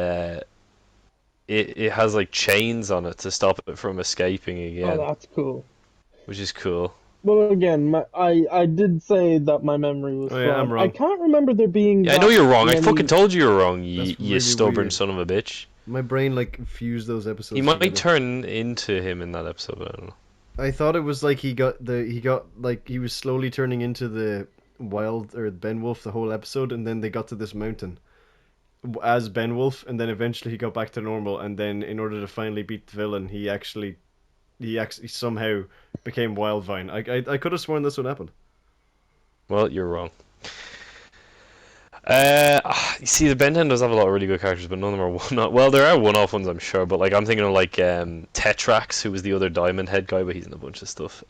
S1: it has like chains on it to stop it from escaping
S3: Oh,
S1: again,
S3: that's cool.
S1: which is cool.
S3: Well, again, I did say that my memory was
S2: Oh yeah, I'm
S3: flawed. I
S2: wrong.
S3: can't remember there being.
S1: Yeah, I know
S3: that
S1: you're wrong. I
S3: many-
S1: fucking told you you're wrong.
S2: That's
S1: You
S2: really
S1: stubborn
S2: weird.
S1: son of a bitch.
S2: My brain like fused those episodes.
S1: He might
S2: together.
S1: turn into him in that episode. But I don't know.
S2: I thought it was like he got like he was slowly turning into the wild or Ben Wolf the whole episode, and then they got to this mountain as Ben Wolf, and then eventually he got back to normal, and then in order to finally beat the villain, he actually somehow became Wildvine. I could have sworn this would happen.
S1: Well, you're wrong. You see, the Ben 10 does have a lot of really good characters, but none of them are one-off. Well, there are one-off ones, I'm sure, but like I'm thinking of like Tetrax, who was the other Diamond Head guy, but he's in a bunch of stuff.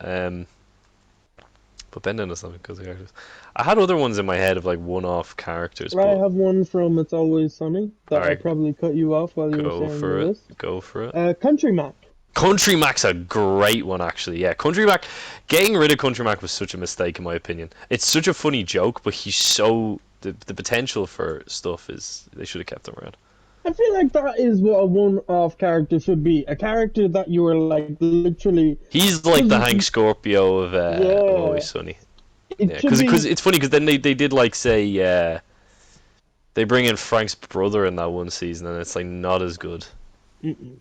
S1: But Ben 10 does have good characters. I had other ones in my head of like one-off characters,
S3: I
S1: but
S3: have one from It's Always Sunny that I
S1: Alright.
S3: probably cut you off while you were
S1: go
S3: saying
S1: for
S3: this.
S1: it. Go for it.
S3: Country Mac.
S1: Country Mac's a great one, actually. Yeah, Country Mac. Getting rid of Country Mac was such a mistake, in my opinion. It's such a funny joke, but he's so the potential for stuff is they should have kept him around.
S3: I feel like that is what a one-off character should be. A character that you were like literally.
S1: He's like the Hank Scorpio of Always Sunny.
S3: It
S1: Yeah,
S3: should be.
S1: because it's funny because then they did like say they bring in Frank's brother in that one season and it's like not as good,
S3: Mm-mm.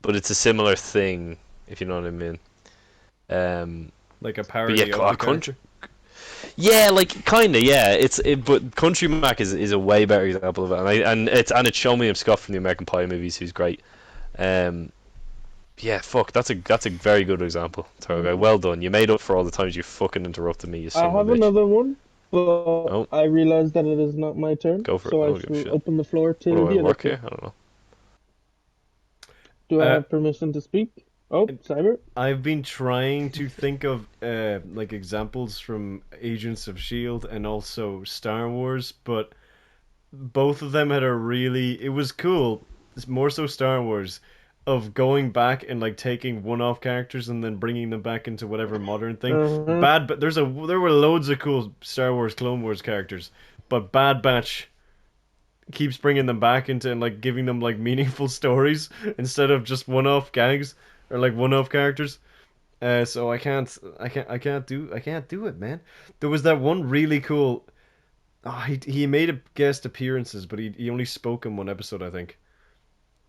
S1: but it's a similar thing if you know what I mean.
S2: Like a
S1: But
S2: parody
S1: yeah,
S2: of the
S1: Country.
S2: character.
S1: Yeah, like kinda, yeah. But Country Mac is a way better example of it, and it's Show Me Scott from the American Pie movies, who's great. Yeah, fuck, that's a very good example, Torgo. Well done. You made up for all the times you fucking interrupted me. You son
S3: I
S1: of
S3: have
S1: a bitch.
S3: another one, but
S1: Oh.
S3: I realize that it is not my turn.
S1: Go for it.
S3: So
S1: I
S3: I
S1: don't give a
S3: shall
S1: shit.
S3: open the floor to
S1: What do
S3: the
S1: I work
S3: other.
S1: here? I don't know.
S3: Do I
S2: Uh,
S3: have permission to speak? Oh, Cyber.
S2: I've been trying to think of like examples from Agents of Shield and also Star Wars, but both of them had a really it was cool. It's more so Star Wars of going back and like taking one-off characters and then bringing them back into whatever modern thing.
S3: Uh-huh.
S2: But there were loads of cool Star Wars Clone Wars characters, but Bad Batch keeps bringing them back into and like giving them like meaningful stories instead of just one-off gags or like one-off characters. So I can't do it, man. There was that one really cool. Oh, he made a guest appearances, but he only spoke in one episode, I think.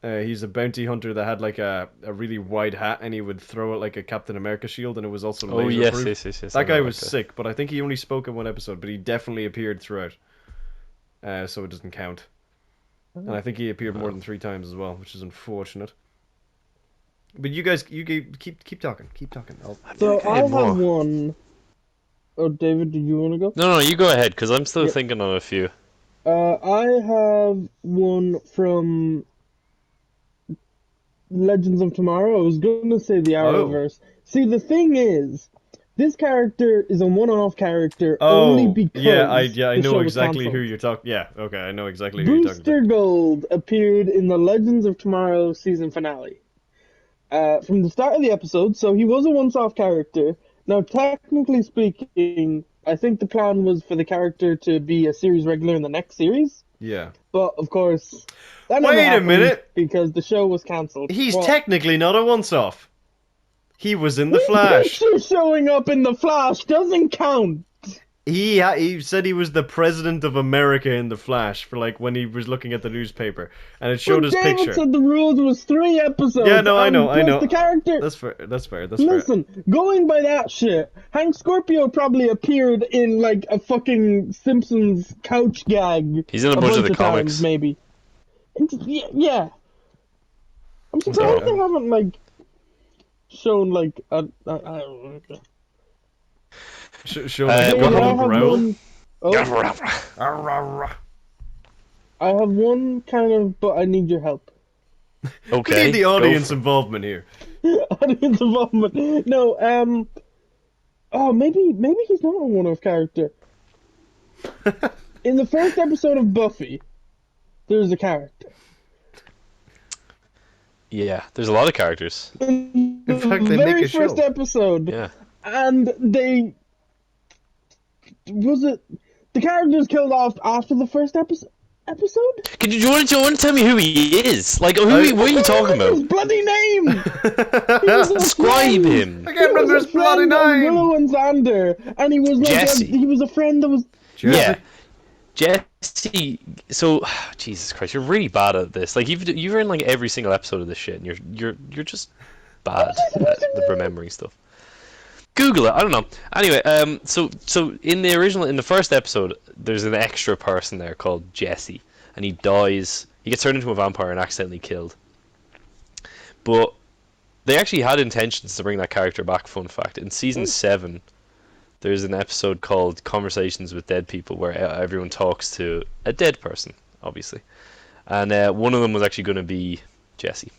S2: He's a bounty hunter that had like a really wide hat, and he would throw it like a Captain America shield, and it was also
S1: Oh
S2: laser
S1: yes,
S2: proof.
S1: yes. I
S2: That guy
S1: know
S2: was sick, but I think he only spoke in one episode, but he definitely appeared throughout. So it doesn't count. And I think he appeared more than 3 times as well, which is unfortunate. But you guys, keep talking.
S3: So
S1: Okay,
S3: I have
S1: more.
S3: one. Oh, David, did you want to go?
S1: No, you go ahead because I'm still
S3: Yeah.
S1: thinking on a few.
S3: I have one from Legends of Tomorrow. I was going to say the Arrowverse. See, the thing is, this character is a one-off character only because
S2: I
S3: the
S2: know
S3: show was
S2: exactly who
S3: cancelled.
S2: you're talking. Yeah, okay, I know exactly who you're talking
S3: Booster Gold appeared in the Legends of Tomorrow season finale. From the start of the episode, so he was a once-off character. Now, technically speaking, I think the plan was for the character to be a series regular in the next series.
S2: Yeah.
S3: But of course, that never
S2: Wait a
S3: happened
S2: minute!
S3: because the show was cancelled.
S2: He's
S3: What?
S2: technically not a once-off. He was in the
S3: His
S2: Flash.
S3: picture showing up in the Flash doesn't count.
S2: He said he was the president of America in the Flash for like when he was looking at the newspaper, and it showed
S3: But
S2: his
S3: David
S2: picture.
S3: said the rules was 3 episodes.
S2: Yeah, no, I know.
S3: plus The character.
S2: That's fair. That's fair.
S3: Listen, going by that shit, Hank Scorpio probably appeared in like a fucking Simpsons couch gag.
S1: He's in a bunch of the
S3: times,
S1: comics.
S3: maybe. Yeah. I'm surprised
S2: So-
S3: they haven't like shown like I don't know.
S2: Show
S1: Uh,
S2: like
S1: what
S2: a
S3: I
S2: little
S3: have
S2: growl.
S3: one. Oh, I have one kind of, but I need your help.
S2: We
S1: Okay.
S2: need the
S1: go
S2: audience
S1: for it.
S2: involvement here.
S3: Audience involvement. No, oh, maybe he's not a one-off character. In the first episode of Buffy, there's a character.
S1: Yeah, there's a lot of characters.
S3: In the
S2: fact, they
S3: very
S2: make a
S3: first
S2: show.
S3: episode,
S1: Yeah.
S3: and the character's killed off after the first episode?
S1: Do you want to tell me who he is? Like, what are you talking
S3: His
S1: about?
S3: bloody name! He was a
S1: Describe
S3: friend.
S1: him.
S2: I can't remember his bloody name.
S3: Willow and Xander, and he was like
S1: Jesse.
S3: he was a friend that was.
S1: Yeah. Jesse, so Jesus Christ, you're really bad at this. Like you're in like every single episode of this shit, and you're just bad at remembering stuff. Google it. I don't know. Anyway, so in the first episode, there's an extra person there called Jesse, and he dies. He gets turned into a vampire and accidentally killed. But they actually had intentions to bring that character back. Fun fact: in season 7. There's an episode called Conversations with Dead People where everyone talks to a dead person, obviously. And one of them was actually going to be Jesse.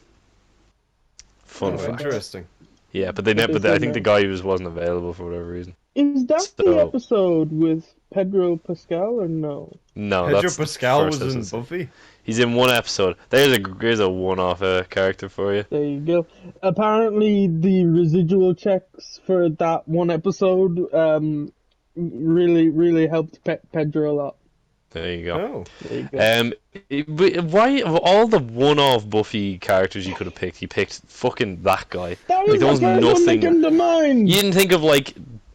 S1: Fun fact.
S2: Interesting.
S1: Yeah, but I think the guy wasn't available for whatever reason.
S3: Is that the
S1: So-
S3: episode with Pedro Pascal or no?
S1: No,
S2: Pedro
S1: that's the
S2: Pascal
S1: first
S2: was in
S1: episode.
S2: Buffy.
S1: He's in one episode. There's a one-off character for you.
S3: There you go. Apparently, the residual checks for that one episode really helped Pedro a lot.
S1: There you go.
S2: Oh.
S3: There you go.
S1: Why of all the one-off Buffy characters you could have picked, you picked fucking that guy?
S3: That was
S1: there
S3: the first one that came to mind.
S1: You didn't think of like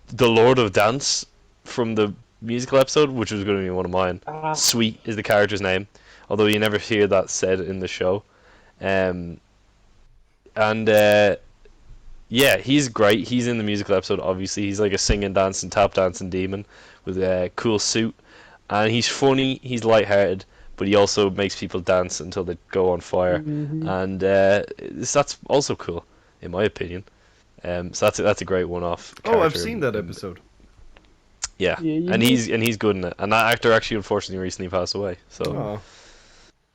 S1: the Lord of Dance from the musical episode, which was going to be one of mine.
S3: Ah.
S1: Sweet is the character's name, although you never hear that said in the show. Yeah, he's great. He's in the musical episode. Obviously, he's like a singing, dancing, tap dancing demon with a cool suit, and he's funny. He's lighthearted, but he also makes people dance until they go on fire, and that's also cool, in my opinion. So that's a great one-off.
S2: Oh, I've
S1: character
S2: seen that episode.
S1: Yeah,
S3: Yeah, you
S1: and
S3: know-
S1: he's good in it. And that actor actually, unfortunately, recently passed away. So,
S2: Oh.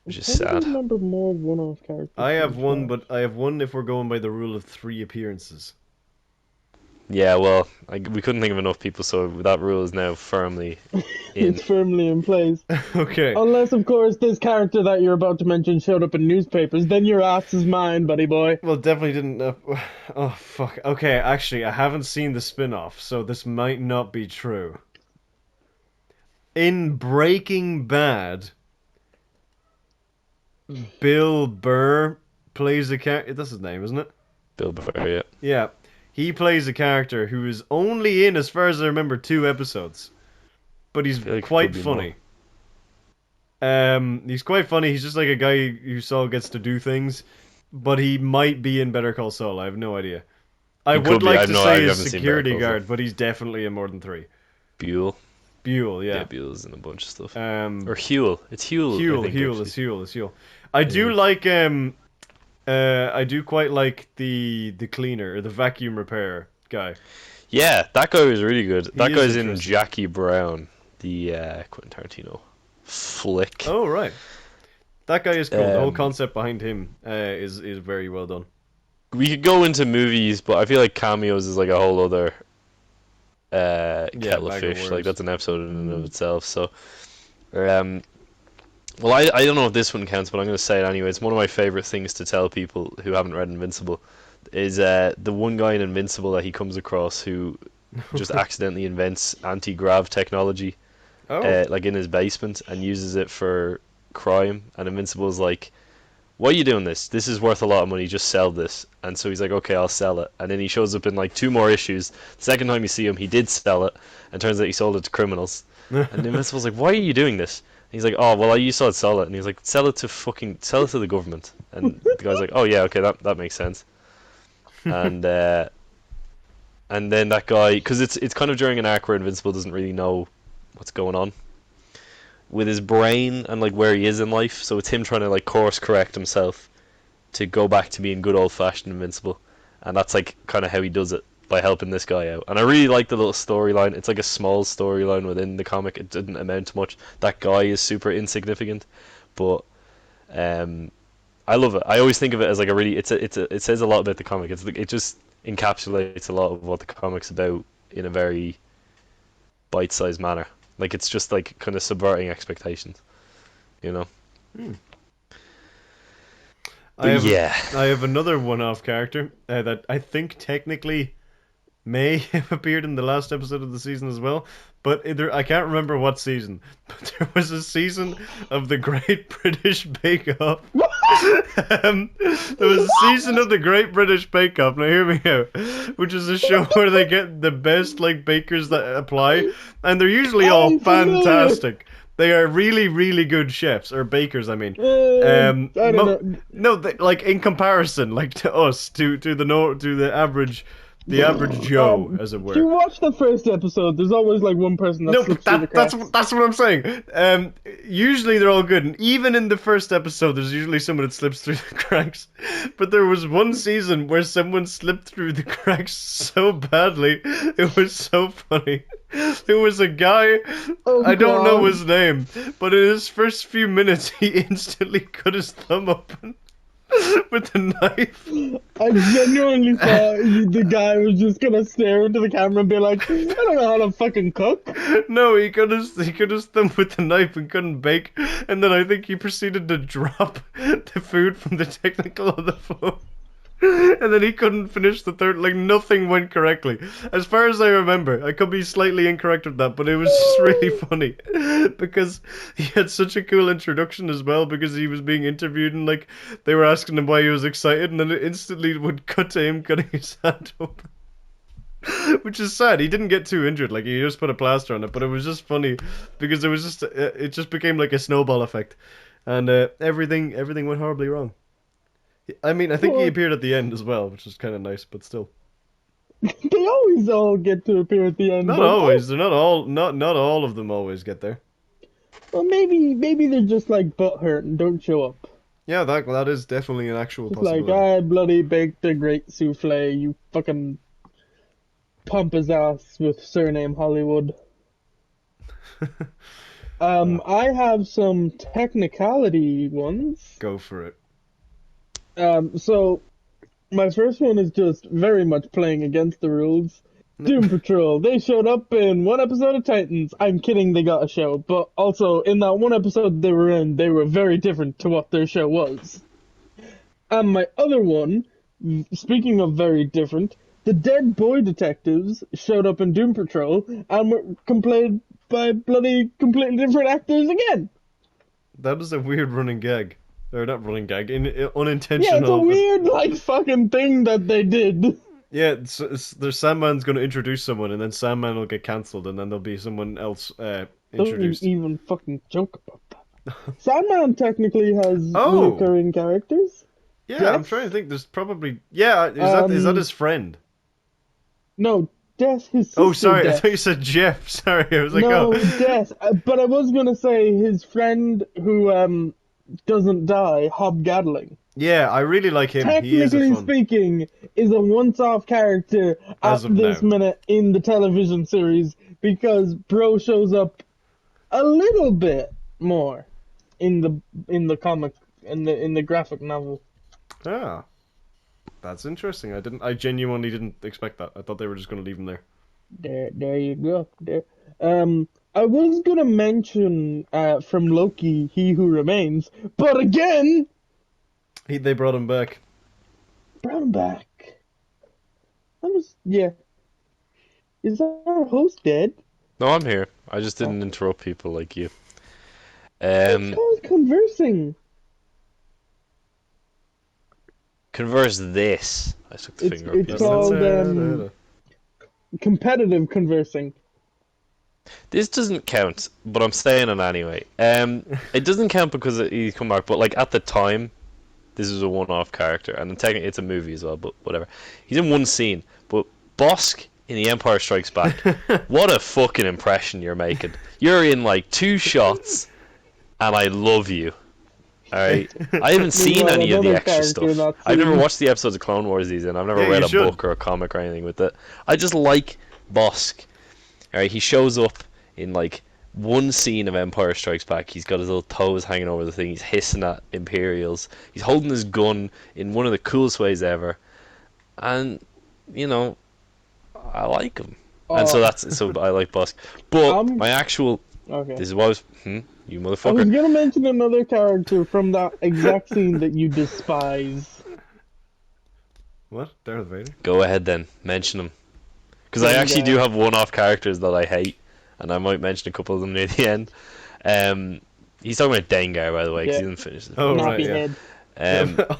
S1: which is
S3: I don't
S1: sad.
S3: remember more one-off characters.
S2: I have
S3: from
S2: one,
S3: Flash.
S2: but I have one if we're going by the rule of 3 appearances.
S1: Yeah, well, we couldn't think of enough people, so that rule is now firmly in.
S3: It's firmly in place.
S2: Okay.
S3: Unless, of course, this character that you're about to mention showed up in newspapers, then your ass is mine, buddy boy.
S2: Well, definitely didn't. Oh, fuck. Okay, actually, I haven't seen the spin off, so this might not be true. In Breaking Bad, Bill Burr plays a character. That's his name, isn't it?
S1: Bill Burr, yeah.
S2: Yeah. He plays a character who is only in, as far as I remember, 2 episodes. But he's
S1: feel like it
S2: quite
S1: could be
S2: funny. He's quite funny. He's just like a guy who Saul gets to do things. But he might be in Better Call Saul. I have no idea. I
S1: He
S2: would
S1: could be.
S2: like
S1: I
S2: to
S1: know, I
S2: say his
S1: haven't seen Better
S2: security
S1: Call Saul.
S2: guard, but he's definitely in more than 3.
S1: Buell.
S2: Buell, yeah.
S1: Buell's in a bunch of stuff.
S2: Um,
S1: Or Huel. It's Huel. I
S2: Huel,
S1: think,
S2: Huel,
S1: actually.
S2: it's Huel, it's Huel. I do like I do quite like the cleaner or the vacuum repair guy.
S1: Yeah, that guy was really good. That
S2: is
S1: guy's in
S2: interesting.
S1: Jackie Brown, the Quentin Tarantino flick.
S2: Oh right, that guy is cool. The whole
S1: Um,
S2: concept behind him is very well done.
S1: We could go into movies, but I feel like cameos is like a whole other kettle of
S2: bag of
S1: fish. Like
S2: worms.
S1: that's an episode in and of itself. So, well, I don't know if this one counts, but I'm going to say it anyway. It's one of my favorite things to tell people who haven't read Invincible. Is the one guy in Invincible that he comes across who just accidentally invents anti-grav technology,
S2: Oh.
S1: like in his basement, and uses it for crime. And Invincible's like, "Why are you doing this? This is worth a lot of money. Just sell this." And so he's like, "Okay, I'll sell it." And then he shows up in like two more issues. The second time you see him, he did sell it, and turns out he sold it to criminals. And Invincible's like, "Why are you doing this?" And he's like, "Oh, well, I used to sell it." And he's like, sell it to the government." And the guy's like, "Oh yeah, okay, that makes sense." And and then that guy, because it's kind of during an arc where Invincible doesn't really know what's going on with his brain and like where he is in life. So it's him trying to like course correct himself to go back to being good old fashioned Invincible, and that's like kind of how he does it by helping this guy out. And I really like the little storyline. It's like a small storyline within the comic. It didn't amount to much. That guy is super insignificant, but um, I love it. I always think of it as like a really it says a lot about the comic. It just encapsulates a lot of what the comic's about in a very bite-sized manner. Like it's just like kind of subverting expectations, you know.
S2: Hmm.
S1: But yeah,
S2: I have another one-off character that I think technically may have appeared in the last episode of the season as well, but I can't remember what season. But there was a season of the Great British Bake Off. There was a season of the Great British Bake Off. Now hear me out, which is a show where they get the best like bakers that apply, and they're usually all
S3: I'm familiar.
S2: fantastic. They are really, really good chefs or bakers. I mean,
S3: I don't know.
S2: no, like in comparison, like to us, to the average. The average Joe, as it
S3: If you
S2: were.
S3: watch the first episode, there's always like one person that
S2: No,
S3: slips
S2: but
S3: through the cracks.
S2: that's what I'm saying. Usually they're all good, and even in the first episode, there's usually someone that slips through the cracks. But there was one season where someone slipped through the cracks so badly, it was so funny. There was a guy,
S3: Oh,
S2: I don't know
S3: God.
S2: his name, but in his first few minutes, he instantly cut his thumb open with a knife.
S3: I genuinely thought the guy was just gonna stare into the camera and be like, I don't know how to fucking cook.
S2: No, he cut his thumb with the knife and couldn't bake, and then I think he proceeded to drop the food from the technical on the floor. And then he couldn't finish the third, like nothing went correctly. As far as I remember, I could be slightly incorrect with that, but it was just really funny. Because he had such a cool introduction as well, because he was being interviewed and like they were asking him why he was excited, and then it instantly would cut to him cutting his hand open. Which is sad. He didn't get too injured, like he just put a plaster on it, but it was just funny because it just became like a snowball effect, and everything went horribly wrong. I mean, I think he appeared at the end as well, which is kind of nice, but still.
S3: They always all get to appear at the end.
S2: Not
S3: don't
S2: always. They're not all of them always get there.
S3: they? Well, maybe they're just like butthurt and don't show up.
S2: Yeah, that is definitely an actual
S3: It's like,
S2: possibility.
S3: I bloody baked a great souffle, you fucking pump his ass with surname Hollywood. I have some technicality ones.
S2: Go for it.
S3: So my first one is just very much playing against the rules. Doom Patrol. They showed up in one episode of Titans. I'm kidding, they got a show, but also in that one episode they were in, they were very different to what their show was. And my other one, speaking of very different, the Dead Boy Detectives showed up in Doom Patrol and were played by bloody completely different actors again.
S2: That is a weird running gag. Or not running gag,
S3: Yeah,
S2: unintentional.
S3: it's a weird, like, fucking thing that they did.
S2: Yeah, there's Sandman's going to introduce someone, and then Sandman will get cancelled, and then there'll be someone else introduced.
S3: Don't even fucking joke about that. Sandman technically has
S2: Oh.
S3: recurring characters.
S2: Yeah, I'm
S3: Yes.
S2: trying to think. There's probably is that his friend?
S3: No, Death, his sister.
S2: Oh, sorry, I
S3: Death.
S2: thought you said Jeff. Sorry, I was like,
S3: No,
S2: oh.
S3: Death. But I was gonna say his friend who doesn't die, Hob Gadling.
S2: Yeah, I really like him. He is a
S3: Technically
S2: fun.
S3: speaking, is a once-off character
S2: As
S3: at
S2: of
S3: this
S2: now.
S3: minute in the television series because Bro shows up a little bit more in the comic in the graphic novel.
S2: Ah, that's interesting. I genuinely didn't expect that. I thought they were just going to leave him there.
S3: There you go. There. I was gonna mention from Loki, He Who Remains, but again,
S2: They brought him back.
S3: brought him back. Yeah. Is our host dead?
S1: No, I'm here. I just didn't interrupt people like you.
S3: It's called conversing.
S1: Converse this. I stuck the finger up.
S3: It's called competitive conversing.
S1: This doesn't count, but I'm saying it anyway. It doesn't count because he's come back, but like at the time, this is a one-off character, and then technically it's a movie as well. But whatever. He's in one scene, but Bosk in The Empire Strikes Back. What a fucking impression you're making. You're in like 2 shots, and I love you. Alright? I haven't seen any of the extra stuff. I've never watched the episodes of Clone Wars he's in. I've never read a book or a comic or anything with it. I just like Bosk. Alright, he shows up in like one scene of Empire Strikes Back. He's got his little toes hanging over the thing. He's hissing at Imperials. He's holding his gun in one of the coolest ways ever. And, you know, I like him. And so I like Bosk. But my actual...
S3: Okay.
S1: This is what I was... you motherfucker.
S3: I was gonna mention another character from that exact scene that you despise.
S2: What? Darth Vader?
S1: Go ahead then. Mention him. Because I actually do have one-off characters that I hate. And I might mention a couple of them near the end. He's talking about Dengar, by the way, because he didn't finish it.
S2: Oh, right, yeah.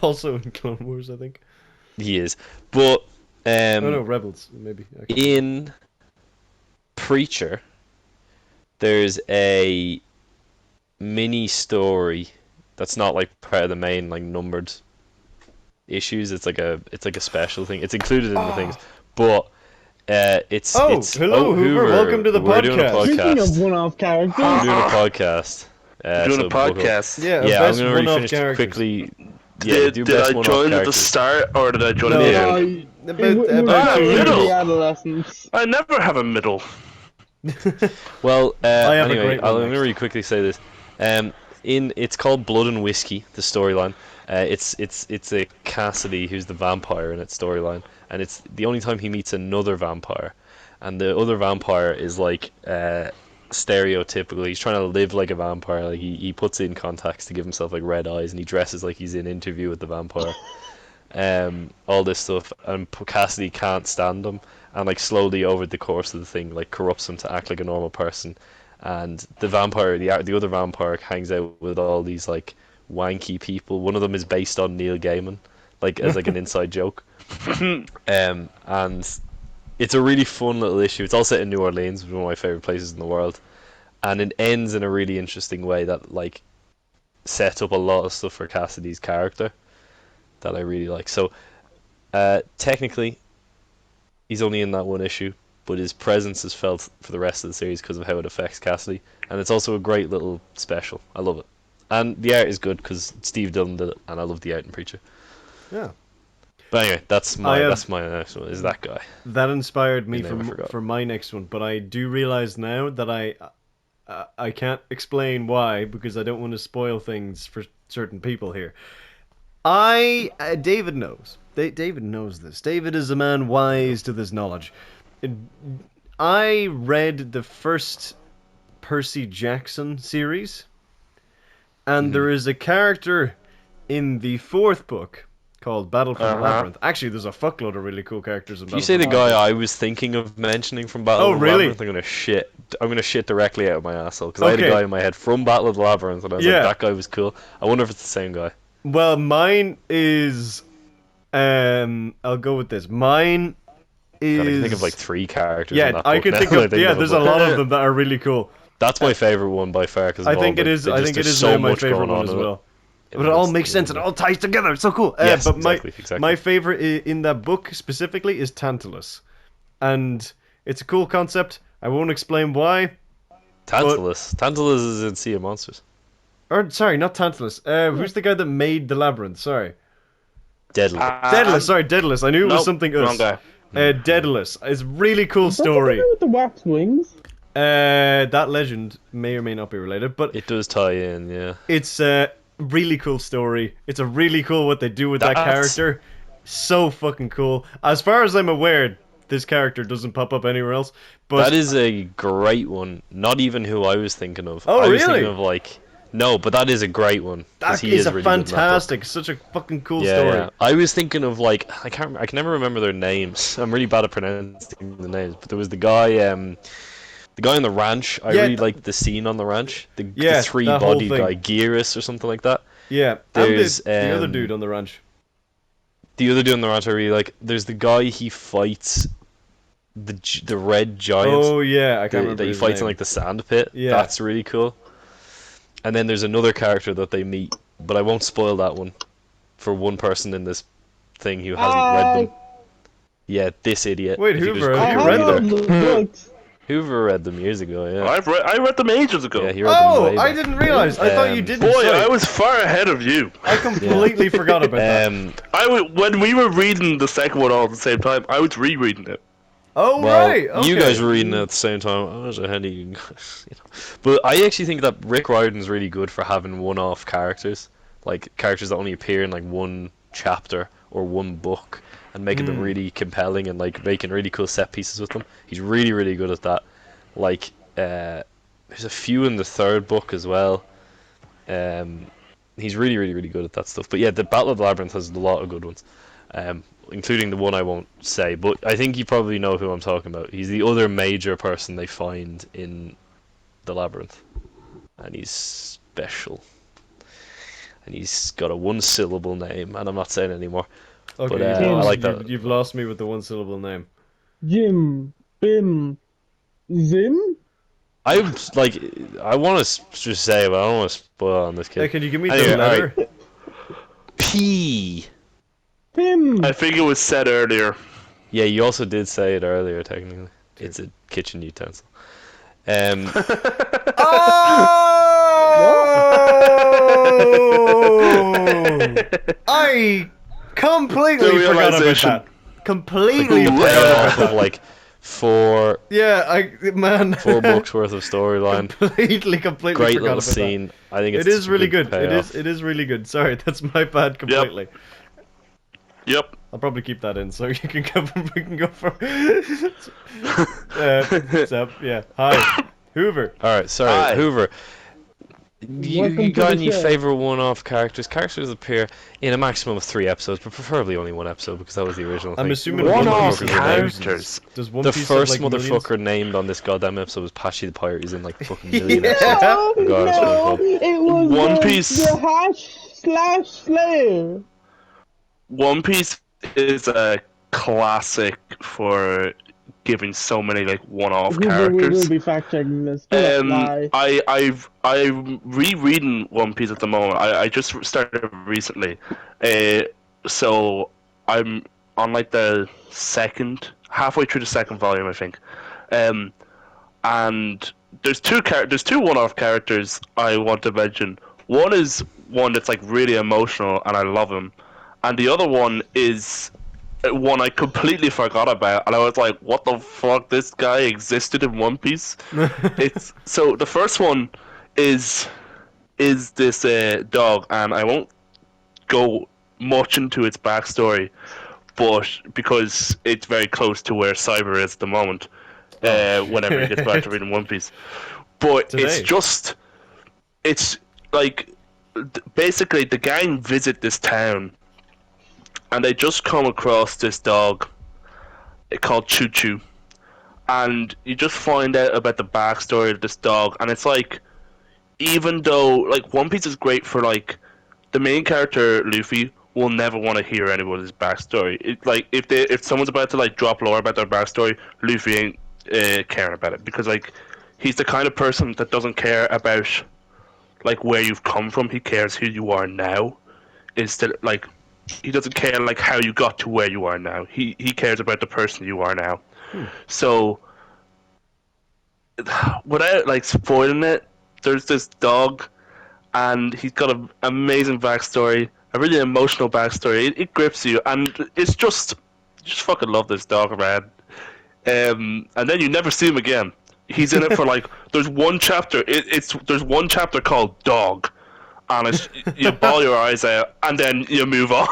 S2: Also in Clone Wars, I think.
S1: He is. But...
S2: oh no, Rebels, maybe.
S1: In Preacher, there's a mini story that's not like part of the main like numbered issues. It's like a special thing. It's included in the things, but it's
S2: hello Whoover, welcome to the podcast.
S3: Speaking of one-off characters,
S1: we're doing a podcast.
S4: Doing a podcast.
S1: Yeah, I'm gonna really finish quickly. Yeah,
S4: did I join at the start or did I join at the end?
S3: About
S4: middle.
S3: Adolescence.
S4: I never have a middle.
S1: Well, anyway, I'm
S2: next.
S1: gonna really quickly say this. It's called Blood and Whiskey, the storyline. It's a Cassidy who's the vampire in its storyline, and it's the only time he meets another vampire, and the other vampire is like stereotypical. He's trying to live like a vampire. Like he puts in contacts to give himself like red eyes, and he dresses like he's in Interview with the Vampire. All this stuff, and Cassidy can't stand him, and like slowly over the course of the thing, like corrupts him to act like a normal person. And the vampire, the other vampire, hangs out with all these like wanky people. One of them is based on Neil Gaiman, like as like an inside joke. And it's a really fun little issue. It's all set in New Orleans, which is one of my favorite places in the world, and it ends in a really interesting way that like sets up a lot of stuff for Cassidy's character that I really like. So technically, he's only in that one issue, but his presence is felt for the rest of the series because of how it affects Cassidy, and it's also a great little special. I love it, and the art is good because Steve Dillon did it, and I love the art in Preacher.
S2: Yeah.
S1: But anyway, that's my next one. Is that guy?
S2: That inspired me for my next one, but I do realize now that I can't explain why because I don't want to spoil things for certain people here. David knows. David knows this. David is a man wise to this knowledge. I read the first Percy Jackson series, and there is a character in the 4th book called Battle for the Labyrinth. Actually, there's a fuckload of really cool characters in Battle.
S1: You say the guy I was thinking of mentioning from Battle of the Labyrinth, I'm gonna shit directly out of my asshole because I had a guy in my head from Battle of the Labyrinth, and I was like, that guy was cool. I wonder if it's the same guy.
S2: Well, mine is. I'll go with this. Mine is.
S1: I can think of like 3 characters.
S2: Yeah,
S1: in that
S2: I
S1: book
S2: can
S1: now.
S2: think of. There's a lot of them that are really cool.
S1: That's my favorite one by far. Cause
S2: I think it is. I think it is
S1: so
S2: my
S1: much
S2: favorite one as well. But it all makes sense. It all ties together. It's so cool.
S1: Yes,
S2: but
S1: exactly.
S2: My favorite in that book specifically is Tantalus, and it's a cool concept. I won't explain why.
S1: Tantalus. Tantalus is in Sea of Monsters.
S2: Or sorry, not Tantalus. Who's the guy that made the labyrinth? Sorry.
S1: Daedalus.
S2: Daedalus. I knew it was something else.
S4: Wrong guy.
S2: Daedalus. It's a really cool story.
S3: With the wax wings.
S2: That legend may or may not be related, but
S1: it does tie in. Yeah.
S2: It's a really cool story. It's a really cool what they do with that character. So fucking cool. As far as I'm aware, this character doesn't pop up anywhere else. But
S1: that is a great one. Not even who I was thinking of.
S2: Oh,
S1: I was
S2: really?
S1: thinking of like No, but that is a great one. 'Cause
S2: That
S1: he
S2: is a
S1: really good in that book.
S2: fantastic, such a fucking cool
S1: Yeah,
S2: story.
S1: yeah. I was thinking of like I can never remember their names. I'm really bad at pronouncing the names. But there was the guy on the ranch. I
S2: Yeah,
S1: really liked the scene on the ranch. The
S2: Yeah, that whole
S1: three-bodied
S2: thing.
S1: guy, Gearus or something like that.
S2: Yeah,
S1: There's
S2: and the other dude on the ranch.
S1: the other dude on the ranch I really like. There's the guy he fights the red giant.
S2: Oh yeah, I can't remember
S1: that he
S2: his
S1: fights in
S2: name.
S1: like the sand pit.
S2: Yeah.
S1: That's really cool. And then there's another character that they meet, but I won't spoil that one for one person in this thing who hasn't read them. Yeah, this idiot.
S2: Wait,
S1: If you
S2: Whoover,
S1: just
S2: have
S1: quickly
S2: you read
S1: read
S2: them?
S1: it.
S3: the books.
S1: Hoover read them years ago, yeah.
S4: I read them ages ago.
S1: Yeah, he read them way
S2: Oh, I
S1: back.
S2: didn't realize. I thought you didn't.
S4: Boy,
S2: Sorry.
S4: I was far ahead of you.
S2: I completely forgot about that.
S4: When we were reading the second one all at the same time, I was rereading it.
S2: Oh
S1: Well,
S2: right, okay.
S1: you guys were reading it at the same time. I was ahead of you guys, you know. But I actually think that Rick Riordan's really good for having one-off characters, like characters that only appear in like one chapter or one book, and making them really compelling and like making really cool set pieces with them. He's really, really good at that. Like, there's a few in the third book as well. He's really, really, really good at that stuff. But yeah, the Battle of the Labyrinth has a lot of good ones. Including the one I won't say, but I think you probably know who I'm talking about. He's the other major person they find in the labyrinth, and he's special, and he's got a one-syllable name, and I'm not saying anymore.
S2: Okay,
S1: But
S2: you've
S1: I
S2: lost-
S1: like that.
S2: You've lost me with the one-syllable name.
S3: Jim, Bim, Zim?
S1: I want to just say, but I don't want to spoil on this
S2: Hey,
S1: kid.
S2: can you give me
S1: Anyway,
S2: the letter?
S1: P.
S3: Pim.
S4: I think it was said earlier.
S1: Yeah, you also did say it earlier. Technically, it's a kitchen utensil.
S2: Oh! I completely
S4: The
S2: forgot about
S4: realization.
S2: that. Completely
S1: Like,
S2: forgot
S1: off
S2: about
S1: of
S2: that.
S1: like four
S2: Man.
S1: books worth of storyline.
S2: completely
S1: Great
S2: forgot
S1: little
S2: about that.
S1: scene. I think it's
S2: It is
S1: such a
S2: really good.
S1: payoff.
S2: It is really good. Sorry, that's my bad completely.
S4: Yep.
S2: I'll probably keep that in so you can go. We can go for. So yeah. Hi, Hoover.
S1: All right, sorry,
S4: Hi.
S1: Hoover. You
S3: Welcome to
S1: got
S3: the
S1: any
S3: show.
S1: favorite one-off characters? Characters appear in a maximum of 3 episodes, but preferably only 1 episode because that was the original
S2: I'm
S1: thing.
S2: assuming
S1: One
S4: One-off
S1: Piece
S2: Piece
S1: is named-
S4: characters.
S2: Does One
S1: The
S2: Piece
S1: first
S2: have, like,
S1: motherfucker
S2: millions?
S1: named on this goddamn episode was Patchy the Pirate. He's in like fucking million
S2: Yeah.
S1: episodes.
S3: Oh,
S1: God, it's
S3: no,
S1: really
S3: it was
S4: One
S3: the,
S4: Piece.
S3: the /slayer.
S4: One Piece is a classic for giving so many like one-off
S3: We
S4: characters.
S3: will be fact checking this. Don't lie.
S4: I'm rereading One Piece at the moment. I just started recently, so I'm on like the halfway through the second volume, I think. And there's two one-off characters I want to mention. One is one that's like really emotional, and I love him, and the other one is one I completely forgot about, and I was like, "What the fuck? This guy existed in One Piece." So the first one is this dog, and I won't go much into its backstory, but because it's very close to where Cyber is at the moment, whenever he gets back to reading One Piece. But
S2: Today.
S4: it's like basically the gang visit this town, and they just come across this dog called Choo Choo, and you just find out about the backstory of this dog, and it's like, even though like One Piece is great for like the main character Luffy will never want to hear anybody's backstory. Like if someone's about to like drop lore about their backstory, Luffy ain't caring about it, because like he's the kind of person that doesn't care about like where you've come from. He cares who you are now. Instead, like he doesn't care like how you got to where you are now. He cares about the person you are now. So without like spoiling it, there's this dog, and he's got an amazing backstory, a really emotional backstory. It grips you, and it's just fucking love this dog, man. And then you never see him again. He's in it for like there's one chapter. There's one chapter called Dog, and it's, you bawl your eyes out, and then you move on.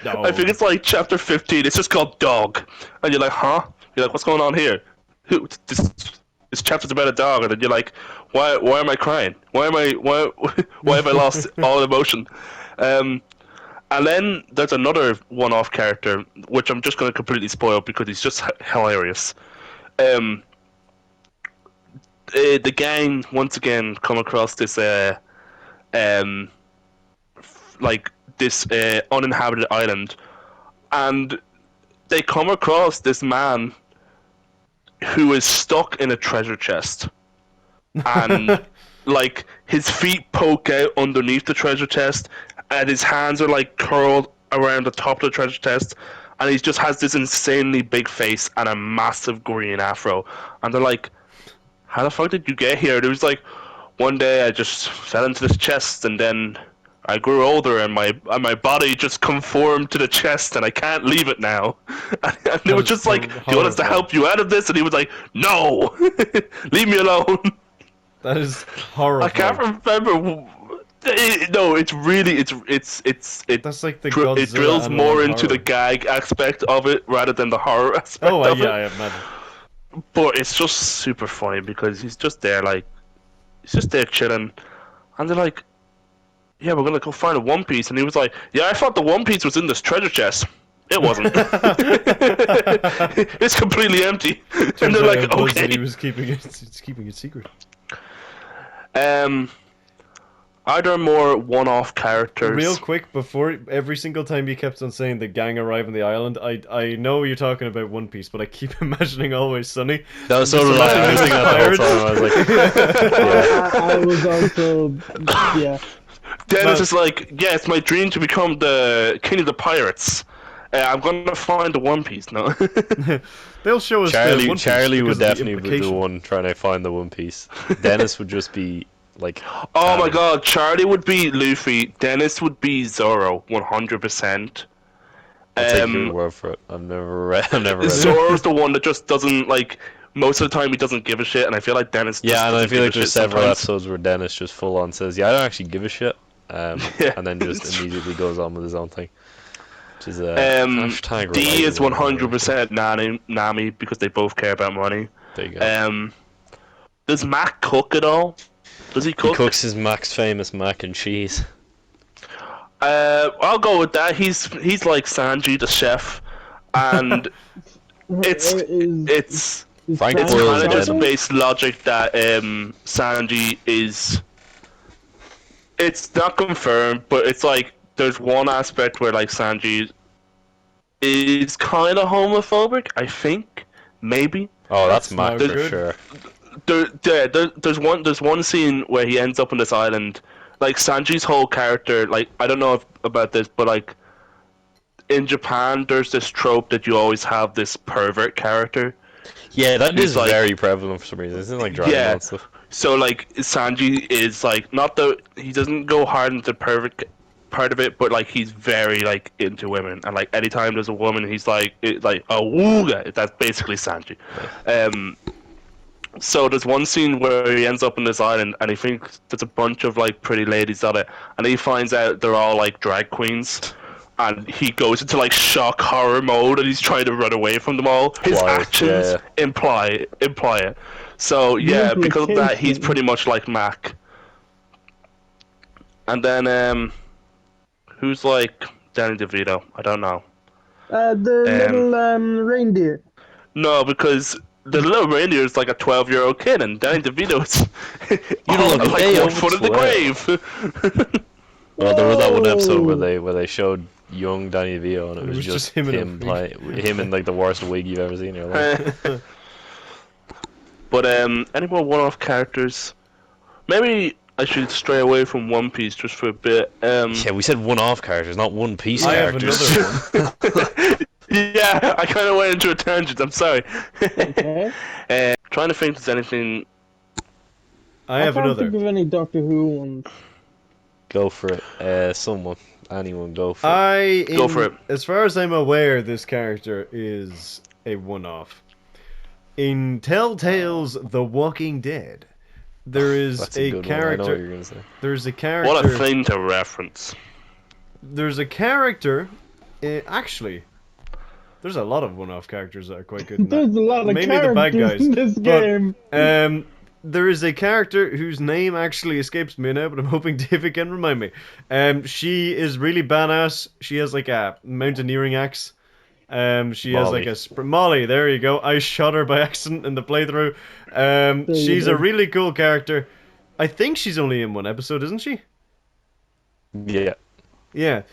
S2: No.
S4: I think it's like chapter 15. It's just called Dog, and you're like, huh? You're like, what's going on here? Who? This This chapter's about a dog, and then you're like, why am I crying? Why have I lost all emotion? And then there's another one-off character, which I'm just going to completely spoil because he's just hilarious. The gang once again come across this this uninhabited island, and they come across this man who is stuck in a treasure chest, and like his feet poke out underneath the treasure chest, and his hands are like curled around the top of the treasure chest, and he just has this insanely big face and a massive green afro, and they're like, how the fuck did you get here? And it was like, one day I just fell into this chest, and then I grew older, and my body just conformed to the chest, and I can't leave it now. And it was just like, do you want us to help you out of this? And he was like, no, leave me alone.
S2: That is horrible.
S4: I can't remember. No, it's really
S2: That's like the
S4: it
S2: Godzilla
S4: drills
S2: and
S4: more
S2: horror.
S4: into the gag aspect of it rather than the horror aspect of it.
S2: Yeah, I imagine.
S4: But it's just super funny because he's just there, like, he's just there chilling, and they're like, yeah, we're gonna go find a One Piece, and he was like, yeah, I thought the One Piece was in this treasure chest. It wasn't. It's completely empty. And
S2: Turns
S4: they're
S2: out
S4: like,
S2: it was that
S4: okay.
S2: he was keeping it secret.
S4: Are there more one-off characters?
S2: Real quick, before every single time you kept on saying the gang arrive on the island, I know you're talking about One Piece, but I keep imagining Always Sunny.
S1: That was so like, I was thinking that the whole time. I was like,
S3: I was also, yeah.
S4: Dennis is like, yeah, it's my dream to become the king of the pirates. I'm gonna find the One Piece now.
S2: They'll show us the One Piece
S1: Charlie would
S2: because of the
S1: definitely be the
S2: implication.
S1: one trying to find the One Piece. Dennis would just be like,
S4: Oh my god, Charlie would be Luffy, Dennis would be Zoro, 100%.
S1: I'll take your word for it. I've never read it.
S4: Zoro's the one that just doesn't, like, most of the time he doesn't give a shit, and I feel like Dennis just
S1: Yeah, and I
S4: doesn't
S1: feel
S4: give
S1: like
S4: a
S1: there's
S4: shit
S1: several
S4: sometimes.
S1: episodes where Dennis just full on says, "Yeah, I don't actually give a shit,"
S4: Yeah,
S1: and then just
S4: it's true.
S1: immediately goes on with his own thing. Which is
S4: D is 100% Nami because they both care about money.
S1: There you go.
S4: Does Mac cook at all? Does he cook?
S1: He cooks his Mac's famous mac and cheese.
S4: I'll go with that. He's like Sanji the chef, and it's
S1: Frank
S4: it's
S1: Boyle
S4: kind of just
S1: dead.
S4: based logic that Sanji is. It's not confirmed, but it's like there's one aspect where like Sanji is kind of homophobic. I think maybe.
S1: Oh, that's
S2: That's
S1: Mac
S2: not
S1: for
S2: good.
S1: sure.
S4: There's one scene where he ends up on this island. Like Sanji's whole character, like I don't know about this, but like in Japan, there's this trope that you always have this pervert character.
S1: Yeah, that
S4: He's
S1: is
S4: like-
S1: very prevalent for some reason. Isn't it like Dragon Ball
S4: Yeah.
S1: and stuff?
S4: So like Sanji is like he doesn't go hard into the pervert part of it, but like he's very like into women, and like anytime there's a woman, he's like a wooga. That's basically Sanji. So there's one scene where he ends up on this island, and he thinks there's a bunch of like pretty ladies on it, and he finds out they're all like drag queens. And he goes into like shock horror mode, and he's trying to run away from them all. His
S1: Quiet,
S4: actions
S1: yeah.
S4: imply it. So yeah, because of that, he's pretty much like Mac. And then who's like Danny DeVito? I don't know.
S3: The little reindeer.
S4: No, because the little reindeer is like a 12-year-old kid, and Danny DeVito's
S1: don't look a day
S4: like 1
S1: over
S4: foot in the
S1: 12.
S4: grave.
S1: Well, there was that one episode
S3: Whoa.
S1: where they showed young Danny DeVito, and it was just
S2: him in a
S1: him
S2: wig.
S1: him in like the worst wig you've ever seen in your life.
S4: But any more one-off characters? Maybe I should stray away from One Piece just for a bit.
S1: Yeah, we said one-off characters, not One Piece
S2: I have
S1: characters.
S2: another one.
S4: Yeah, I kind of went into a tangent. I'm sorry.
S3: Okay.
S4: Trying to think if there's anything.
S2: I have
S3: can't
S2: another.
S3: think of any Doctor Who ones.
S1: Go for it. Anyone, go for it.
S4: Go for it.
S2: As far as I'm aware, this character is a one-off. In Telltale's The Walking Dead, there is
S1: That's a
S2: a
S1: good one. I know what
S2: character.
S1: you're gonna say.
S2: There's a character.
S4: What a thing to reference.
S2: There's a character. Actually, There's a lot of one-off characters that are quite good in that.
S3: There's a lot of
S2: Mainly the bad
S3: characters
S2: guys.
S3: in this game.
S2: There is a character whose name actually escapes me now, but I'm hoping David can remind me. She is really badass. She has like a mountaineering axe. She has like a Molly. There you go. I shot her by accident in the playthrough. She's a really cool character. I think she's only in one episode, isn't she?
S1: Yeah.
S2: Yeah,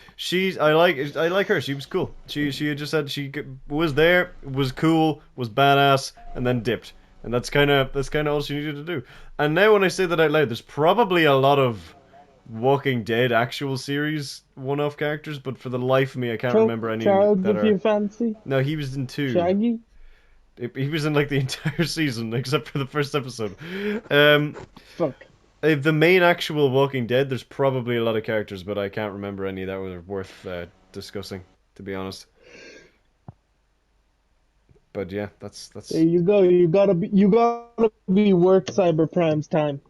S2: I like her. She was cool. She had just said she was there, was cool, was badass, and then dipped. And that's kind of all she needed to do. And now when I say that out loud, there's probably a lot of Walking Dead actual series one-off characters, but for the life of me, I can't remember any
S3: Charles,
S2: that
S3: if you fancy.
S2: No, he was in 2.
S3: Shaggy.
S2: He was in like the entire season except for the first episode.
S3: Fuck.
S2: The main actual Walking Dead, there's probably a lot of characters, but I can't remember any that were worth discussing, to be honest. But yeah, that's.
S3: There you go. You gotta be worth Cyberprime's time.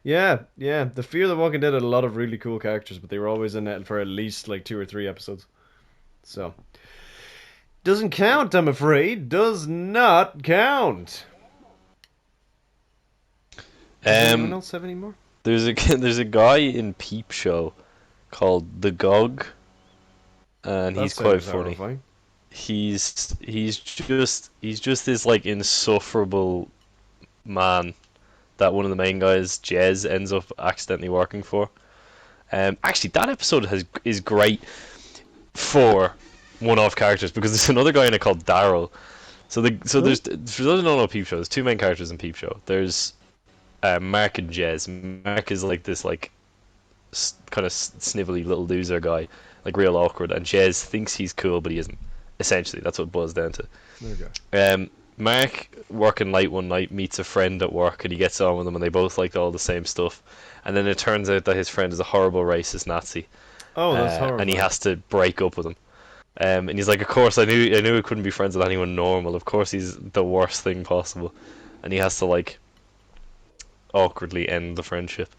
S2: Yeah. The Fear the Walking Dead had a lot of really cool characters, but they were always in it for at least like 2 or 3 episodes. So doesn't count, I'm afraid. Does not count. Does anyone else have any more?
S1: There's a guy in Peep Show called the Gog, and he's quite funny.
S2: Horrifying.
S1: He's just this like insufferable man that one of the main guys, Jez, ends up accidentally working for. Actually, that episode is great for one-off characters because there's another guy in it called Daryl. There's for those who don't know Peep Show, there's 2 main characters in Peep Show. There's Mark and Jez. Mark is like this like kind of snivelly little loser guy, like real awkward, and Jez thinks he's cool but he isn't. Essentially, that's what it boils down to.
S2: There you go.
S1: Mark, working late one night, meets a friend at work and he gets on with them and they both like all the same stuff. And then it turns out that his friend is a horrible racist Nazi.
S2: Oh, that's horrible.
S1: And he has to break up with him. And he's like, of course, I knew he couldn't be friends with anyone normal. Of course, he's the worst thing possible. And he has to like awkwardly end the friendship.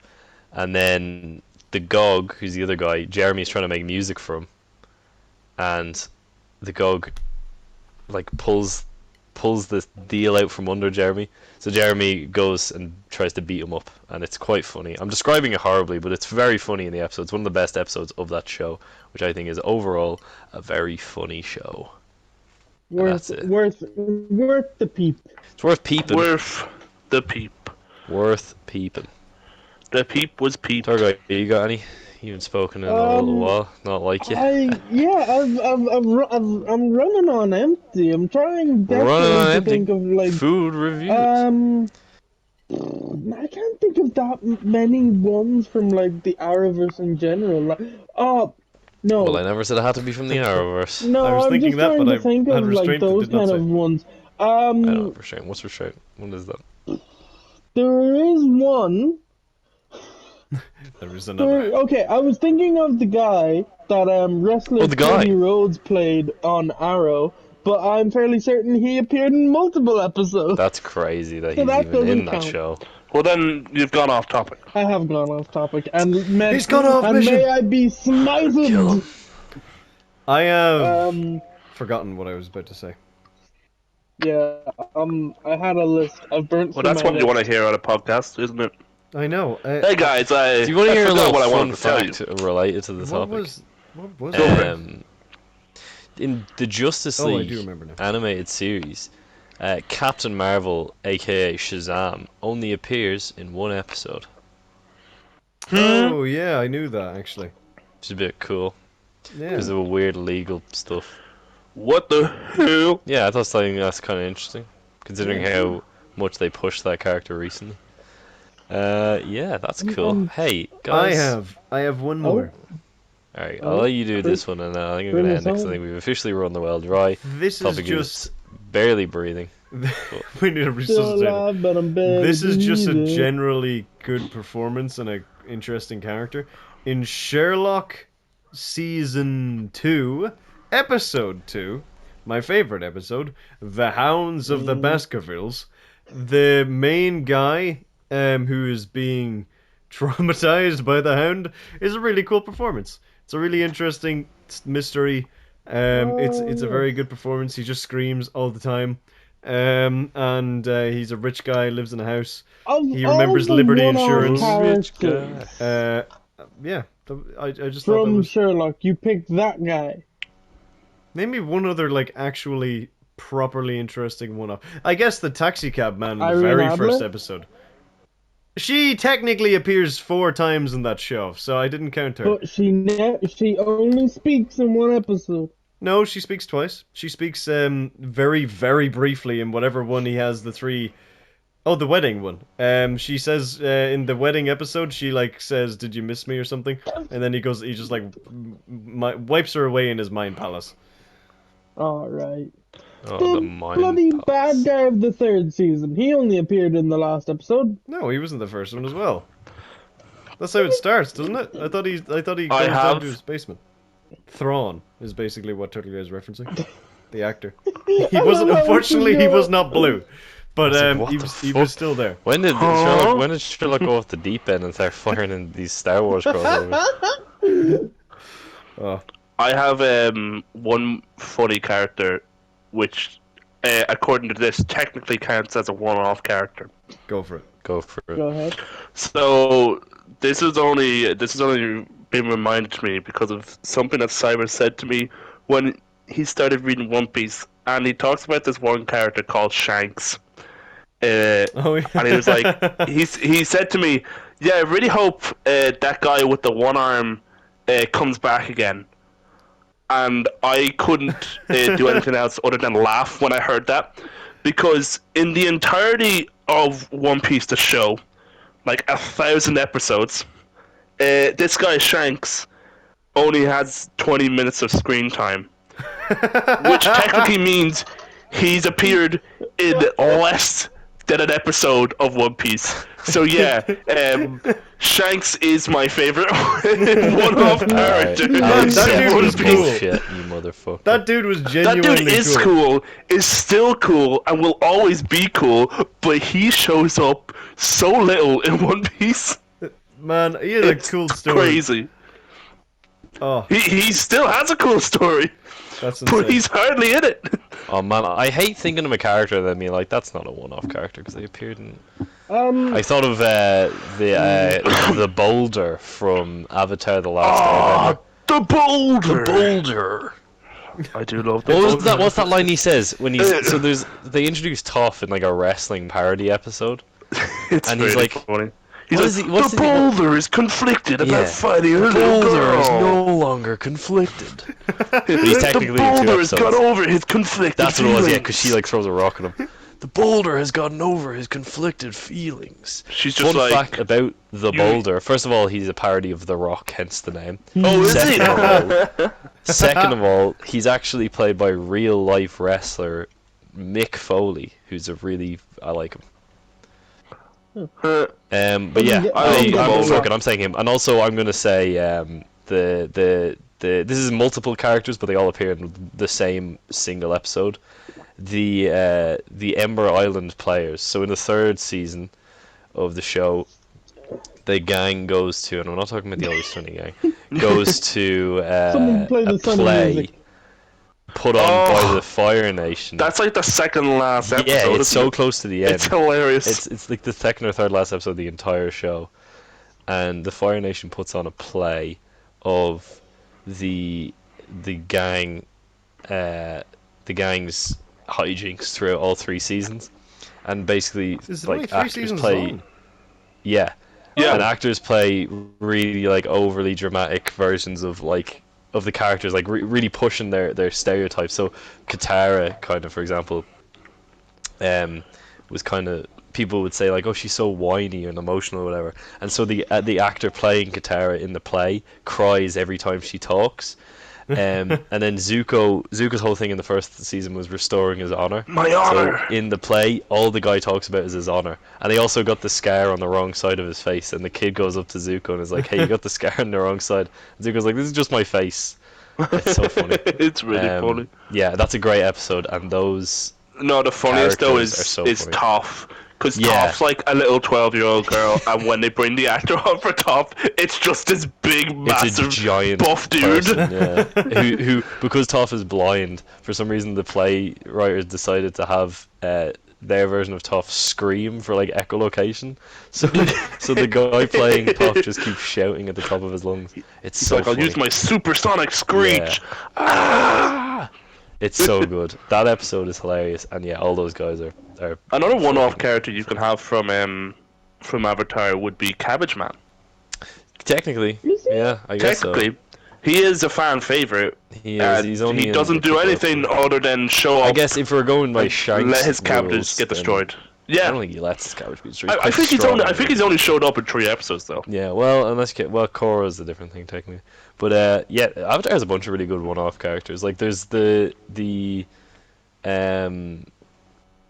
S1: And then the Gog, who's the other guy, Jeremy's trying to make music for him. And the Gog like pulls this deal out from under Jeremy. So Jeremy goes and tries to beat him up, and it's quite funny. I'm describing it horribly, but it's very funny in the episode. It's one of the best episodes of that show, which I think is overall a very funny show.
S3: Worth the peep.
S1: It's worth peeping.
S4: Worth the peep.
S1: Worth peeping.
S4: The peep was peep.
S1: Targuy, you got any? You haven't spoken in a little while. Not like you.
S3: I'm running on empty. I'm trying desperately to think of like
S1: food reviews.
S3: I can't think of that many ones from like the Arrowverse in general. Like, no.
S1: Well, I never said it had to be from the Arrowverse.
S3: No,
S2: I was
S3: I'm
S2: thinking
S3: just
S2: that,
S3: trying
S2: but
S3: to think
S2: I had
S3: of like
S2: restraint that
S3: those
S2: did not
S3: kind
S2: say.
S3: of ones.
S1: I know, restraint. What's restraint? What is that?
S3: There is one.
S2: There is another.
S3: Okay, I was thinking of the guy that wrestler Cody Rhodes played on Arrow, but I'm fairly certain he appeared in multiple episodes.
S1: That's crazy that
S3: So
S1: he's
S3: that
S1: even in
S3: doesn't
S1: that
S3: count.
S1: show.
S4: Well, then you've gone off topic.
S3: I have gone off topic, and
S2: He's gone off mission.
S3: may I be smited.
S2: I have forgotten what I was about to say.
S3: Yeah, I had a list. I've burnt.
S4: Well, that's what you want to hear on a podcast, isn't it?
S2: I know.
S4: Hey guys,
S1: Do you want to hear a
S4: forgot
S1: little
S4: what I
S1: fun
S4: wanted to tell you.
S1: fact related to the
S2: What
S1: topic?
S2: was it?
S1: In the Justice
S2: I do
S1: League
S2: remember now.
S1: animated series, Captain Marvel, aka Shazam, only appears in one episode.
S2: Oh yeah, I knew that actually.
S1: Which is a bit cool
S2: Yeah.
S1: because of a weird legal stuff.
S4: What the hell?
S1: Yeah, I thought something that's kind of interesting, considering how much they pushed that character recently. Yeah, that's cool. Hey, guys.
S2: I have one more.
S1: Alright, I'll let you do this one, and I think I'm gonna end it 'cause I think we've officially run the well dry.
S2: This is
S1: Topic
S2: just.
S1: barely breathing.
S2: We need a
S3: Still
S2: resuscitator.
S3: alive, but I'm barely
S2: This is just a
S3: breathing.
S2: generally good performance and an interesting character. In Sherlock Season 2, Episode 2, my favorite episode, The Hounds of the Baskervilles, the main guy who is being traumatized by the Hound is a really cool performance. It's a really interesting mystery, It's a very good performance. He just screams all the time. And he's a rich guy, lives in a house. He remembers
S3: the
S2: Liberty
S3: one-off
S2: Insurance.
S3: characters
S2: Yeah, I just thought that
S3: from
S2: was...
S3: Sherlock, you picked that guy.
S2: Name me one other, like, actually properly interesting one-off. I guess the taxi cab man in the
S3: Irene
S2: very
S3: Adler?
S2: first episode. She technically appears 4 times in that show, so I didn't count her.
S3: But she only speaks in one episode.
S2: No, she speaks twice. She speaks very, very briefly in whatever one he has the 3... Oh, the wedding one. She says in the wedding episode, she like says, "Did you miss me?" or something, and then he just like wipes her away in his mind palace.
S3: All right.
S1: Oh, the
S3: The
S1: mind
S3: bloody
S1: palace.
S3: bad guy of the 3rd season. He only appeared in the last episode.
S2: No, he was in the first one as well. That's how it starts, doesn't it? I thought he goes
S4: I
S2: down
S4: have-
S2: to his basement. Thrawn is basically what Turtle Guy is referencing. The actor. He
S3: I
S2: wasn't.
S3: love how
S2: Unfortunately,
S3: we
S2: he
S3: go-
S2: was not blue, but
S1: I was like, what
S2: he
S1: the
S2: was. He
S1: fuck?
S2: was still there.
S1: When did
S4: Huh?
S1: Sherlock go off the deep end and start firing in these Star Wars crossovers?
S2: Oh,
S4: I have one funny character, which, according to this, technically counts as a one-off character.
S2: go for it.
S1: Go for it.
S3: Go ahead.
S4: So this is only been reminded to me because of something that Cyber said to me when he started reading One Piece, and he talks about this one character called Shanks.
S2: Oh, yeah.
S4: And he was like, he said to me, "Yeah, I really hope that guy with the one arm comes back again." And I couldn't do anything else other than laugh when I heard that, because in the entirety of One Piece, the show, like 1,000 episodes, this guy Shanks only has 20 minutes of screen time, which technically means he's appeared in less than an episode of One Piece. So yeah, Shanks is my favorite one-off character.
S2: That dude was
S1: Piece
S2: cool.
S1: of shit, you motherfucker.
S2: That dude was
S4: That
S2: genuinely
S4: dude is cool, is still cool, and will always be cool, but he shows up so little in One Piece.
S2: Man, he had
S4: It's
S2: a cool story.
S4: crazy.
S2: Oh,
S4: He still has a cool story,
S2: that's
S4: but
S2: insane.
S4: he's hardly in it.
S1: Oh man, I hate thinking of a character that I mean like that's not a one-off character because they appeared in. I thought of the boulder from Avatar: The Last Airbender.
S4: The boulder.
S1: Boulder.
S4: I do love the
S1: What was
S4: boulder.
S1: that? What's that line he says when he's so they introduced Toph in like a wrestling parody episode,
S4: It's
S1: and he's
S4: really
S1: like,
S4: funny. He's
S1: what
S4: like,
S1: is he- what's
S4: the
S1: he-
S4: boulder is conflicted
S1: Yeah.
S4: about fighting a
S1: the
S4: little
S1: boulder
S4: girl.
S1: is no longer conflicted. But he's technically
S4: the
S1: in 2
S4: boulder has
S1: episodes.
S4: got over his conflicted
S1: That's what it was, yeah, because
S4: feelings.
S1: she like throws a rock at him. The boulder has gotten over his conflicted feelings.
S4: She's just
S1: Fun
S4: like,
S1: fact about the
S4: you-
S1: boulder. First of all, he's a parody of The Rock, hence the name.
S4: oh, is he?
S1: Second of all, he's actually played by real life wrestler Mick Foley, who's I like him. But yeah, I'm saying him, and also I'm gonna say this is multiple characters, but they all appear in the same single episode. The Ember Island players. So in the 3rd season of the show, the gang goes to, and I'm not talking about the Always Sunny gang, goes to
S3: Someone play the
S1: a
S3: Sunny
S1: play
S3: music.
S1: put on
S4: Oh,
S1: by the Fire Nation.
S4: That's like the second last episode.
S1: Yeah, it's
S4: isn't
S1: so
S4: it?
S1: close to the end.
S4: It's hilarious.
S1: It's like the 2nd or 3rd last episode of the entire show, and the Fire Nation puts on a play of the gang, the gang's hijinks throughout all 3 seasons, and basically
S2: Is it only
S1: like
S2: 3
S1: actors
S2: seasons
S1: play,
S2: long?
S1: yeah,
S4: Yeah.
S1: and actors play really like overly dramatic versions of the characters, like really pushing their stereotypes. So Katara, kind of, for example, was kind of, people would say like, oh, she's so whiny and emotional or whatever, and so the actor playing Katara in the play cries every time she talks. And then Zuko's whole thing in the first season was restoring his honor.
S4: My honor.
S1: So in the play, all the guy talks about is his honor, and he also got the scar on the wrong side of his face. And the kid goes up to Zuko and is like, "Hey, you got the scar on the wrong side." And Zuko's like, "This is just my face." It's so funny.
S4: It's really funny.
S1: Yeah, that's a great episode, and those
S4: No, the funniest though
S1: characters are so
S4: is
S1: funny.
S4: Toph, because
S1: Yeah.
S4: Toph's like a little 12-year-old girl, and when they bring the actor on for Toph, it's just this big,
S1: It's
S4: massive,
S1: a giant
S4: buff dude.
S1: person, yeah. who because Toph is blind, for some reason the playwriters decided to have their version of Toph scream for like echolocation. So the guy playing Toph just keeps shouting at the top of his lungs. It's
S4: He's
S1: so
S4: like, I'll
S1: funny.
S4: use my supersonic screech.
S1: Yeah.
S4: Ah!
S1: It's so good. That episode is hilarious, and yeah, all those guys are
S4: Another one-off character you can have from Avatar would be Cabbage Man.
S1: technically, yeah, I guess
S4: Technically, he is a fan favorite.
S1: He is. He's only
S4: he
S1: in
S4: doesn't
S1: the
S4: do
S1: couple
S4: anything
S1: episodes.
S4: other than show
S1: I
S4: off.
S1: guess if we're going by Shanks,
S4: Let his cabbages
S1: rules,
S4: get
S1: then
S4: destroyed.
S1: I
S4: Yeah,
S1: don't think he lets his cabbage be destroyed.
S4: I think he's only showed up in 3 episodes though.
S1: Yeah, well, unless you get Korra's a different thing technically, but yeah, Avatar has a bunch of really good one-off characters. Like there's the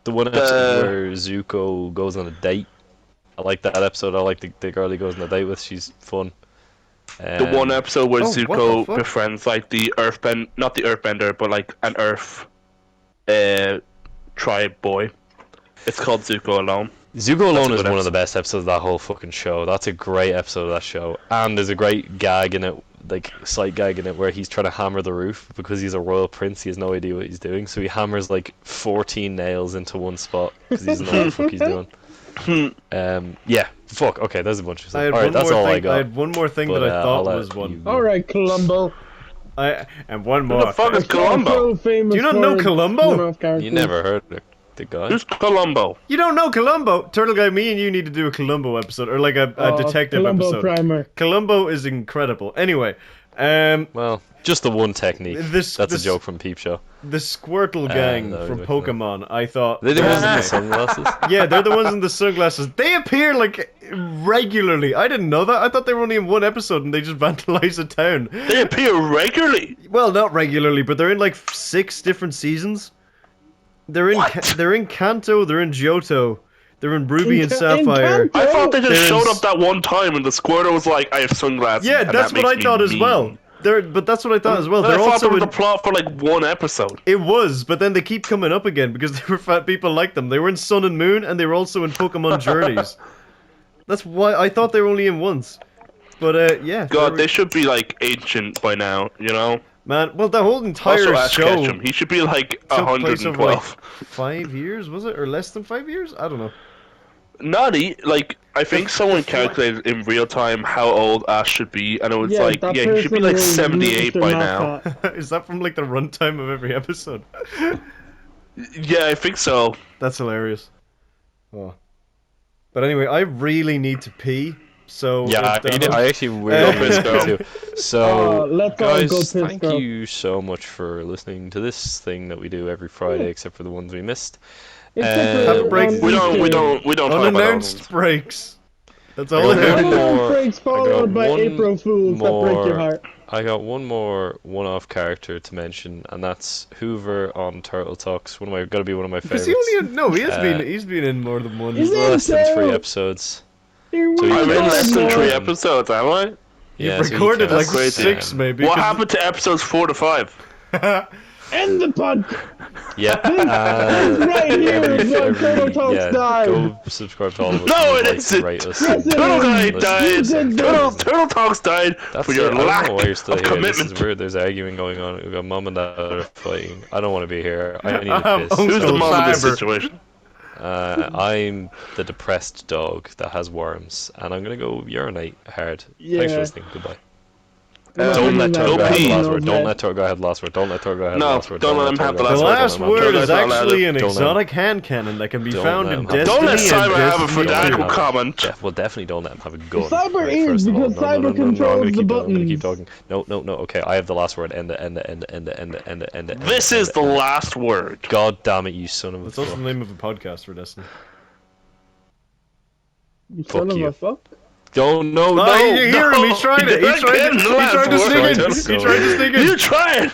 S1: one episode where Zuko goes on a date. I like that episode. I like the girl he goes on a date with. She's fun.
S4: The one episode where
S2: Oh, what the
S4: Zuko
S2: fuck?
S4: befriends like the not the Earthbender, but like an Earth tribe boy. It's called Zuko Alone.
S1: Zuko Alone
S4: a
S1: is
S4: good
S1: one of the
S4: episode.
S1: best episodes of that whole fucking show. That's a great episode of that show. And there's a great gag in it, like slight gag in it, where he's trying to hammer the roof because he's a royal prince. He has no idea what he's doing, so he hammers like 14 nails into one spot because he doesn't know what the fuck he's doing. Yeah, fuck. Okay, there's a bunch of stuff. All right, that's all I got.
S2: I had one more thing
S1: But,
S2: that I
S1: I'll
S2: thought
S1: let
S2: was one.
S1: you-
S3: All right, Columbo.
S2: And one
S4: Who
S2: more.
S4: the fuck
S2: thing.
S4: is Columbo?
S3: So famous
S2: Do you not know
S3: for
S2: Columbo?
S3: one-off characters.
S1: You never heard the guy?
S4: Who's Columbo?
S2: You don't know Columbo? Turtle Guy, me and you need to do a Columbo episode, or like a detective
S3: Columbo
S2: episode.
S3: Primer.
S2: Columbo is incredible. Anyway,
S1: Well, just the one technique.
S2: This-
S1: That's
S2: this-
S1: a joke from Peep Show.
S2: the Squirtle gang
S1: no,
S2: from
S1: no.
S2: Pokemon, I thought...
S1: They're the ones in the sunglasses.
S2: Yeah, they're the ones in the sunglasses. They appear, like, regularly. I didn't know that. I thought they were only in one episode and they just vandalize a town.
S4: They appear regularly.
S2: Well, not regularly, but they're in, like, 6 different seasons. They're in
S4: What?
S2: they're in Kanto, they're in Johto, they're in Ruby and
S3: In
S2: Sapphire.
S3: Kanto?
S4: I thought they just
S2: There's-
S4: showed up that one time and the Squirtle was like, I have sunglasses.
S2: Yeah,
S4: and
S2: that's
S4: that
S2: what I
S4: makes
S2: thought
S4: me
S2: as
S4: mean.
S2: well. But that's what I thought as well.
S4: But I
S2: They're
S4: thought
S2: also
S4: there was
S2: in...
S4: a plot for like one episode.
S2: It was, but then they keep coming up again because they were fat people like them. They were in Sun and Moon, and they were also in Pokemon Journeys. That's why I thought they were only in once. But yeah.
S4: God, they should be like ancient by now, you know?
S2: Man, well, the whole entire
S4: Also, Ash
S2: show
S4: Ketchum, he should be like
S2: took place over
S4: 112.
S2: like 5 years, was it, or less than 5 years? I don't know.
S4: Naughty, like, I think someone calculated in real time how old Ash should be, and it was like,
S3: that
S4: yeah, he should be
S3: person
S4: like
S3: was
S4: 78
S3: Mr.
S4: by now.
S3: Mascot.
S2: Is that from like the runtime of every episode?
S4: Yeah, I think so.
S2: That's hilarious. Oh. But anyway, I really need to pee. So
S1: Yeah,
S2: if
S1: I actually will
S2: Go
S1: miss
S4: piss, girl.
S1: too. So,
S3: let's all
S1: guys,
S3: go piss,
S1: thank
S3: girl.
S1: you so much for listening to this thing that we do every Friday, except for the ones we missed.
S3: Except
S2: Have
S3: for
S2: a break.
S3: on
S4: We don't
S3: Easter.
S4: talk about
S2: unannounced
S4: that.
S2: breaks. That's
S1: I
S2: all I
S1: got
S2: have.
S1: one
S3: Unannounced
S1: more-
S3: breaks
S1: I
S3: followed
S1: got
S3: by
S1: one
S3: April Fools that break your
S1: more-
S3: heart.
S1: I got one more one-off character to mention, and that's Whoover on Turtle Talks. Got to be one of my
S2: Because
S1: favorites.
S2: he only no,
S1: Uh,
S2: he's been in more than one.
S3: Is it?
S1: Less than 3
S3: So-
S1: episodes.
S3: Here
S1: So
S3: we
S1: you
S4: I'm
S1: can
S4: in
S3: go,
S4: less than
S3: more.
S4: 3 episodes, am I?
S1: Yeah,
S2: You've
S1: so you
S2: recorded
S1: can-
S2: like
S4: That's crazy.
S2: 6 maybe.
S4: What
S2: 'cause-
S4: happened to episodes 4 to 5?
S3: End the podcast.
S1: Yeah.
S3: right here is where Turtle Talks
S1: yeah,
S3: died.
S1: Go subscribe to all of us.
S4: No,
S1: and
S4: it
S1: like,
S4: isn't.
S1: rate us
S3: Yes,
S1: and
S3: it
S4: Turtle
S3: is.
S4: Guy
S1: listen.
S3: You
S4: died.
S3: did
S4: Turtle Talks died
S1: That's
S4: for your
S1: it. I
S4: lack
S1: don't know why you're still
S4: of
S1: here. This
S4: commitment.
S1: is weird. There's arguing going on. We've got mom and dad are fighting. I don't want to be here. I need
S2: I'm
S1: to piss.
S2: Uncle
S4: Who's the mom of this
S2: Cyber.
S4: situation?
S1: I'm the depressed dog that has worms, and I'm gonna go urinate hard. Thanks
S3: Yeah.
S1: for listening. Goodbye.
S3: We're
S1: Don't
S3: not
S1: let
S3: doing
S1: Turtle
S3: that.
S1: Guy have the
S4: pee.
S1: last
S3: No,
S1: word. Don't
S3: man.
S1: let Turtle Guy have the last word. Don't let Turtle Guy have the
S4: No,
S1: last word.
S4: don't let him have the
S2: The
S4: last word.
S2: last
S4: Don't
S2: word
S4: let
S2: is
S4: him have
S2: actually an
S4: it.
S1: Don't let him-
S2: exotic hand cannon that can be
S1: Don't
S2: found
S1: let
S2: in
S1: him have it.
S2: Destiny
S4: Don't let
S2: and
S4: Cyber have a
S2: Destiny
S4: fanatical
S2: 2.
S4: comment.
S1: Yeah, well, definitely don't let him have a gun.
S3: Cyber
S1: right,
S3: is,
S1: first of all.
S3: because
S1: No, no,
S3: Cyber
S1: no, no, no, I'm gonna
S3: controls the
S1: keep going, I'm gonna keep
S3: buttons.
S1: talking. No. Okay, I have the last word. End it.
S4: This is the last word.
S1: God damn it, you son of a
S2: That's also
S1: fuck.
S2: the name of a podcast for Destiny.
S3: You son of
S1: you.
S3: a fuck.
S1: Don't, no.
S2: Oh, you hear him? He's trying it. He's trying to sneak in.
S1: word.
S2: He tried to sneak
S4: You
S2: in.
S4: tried!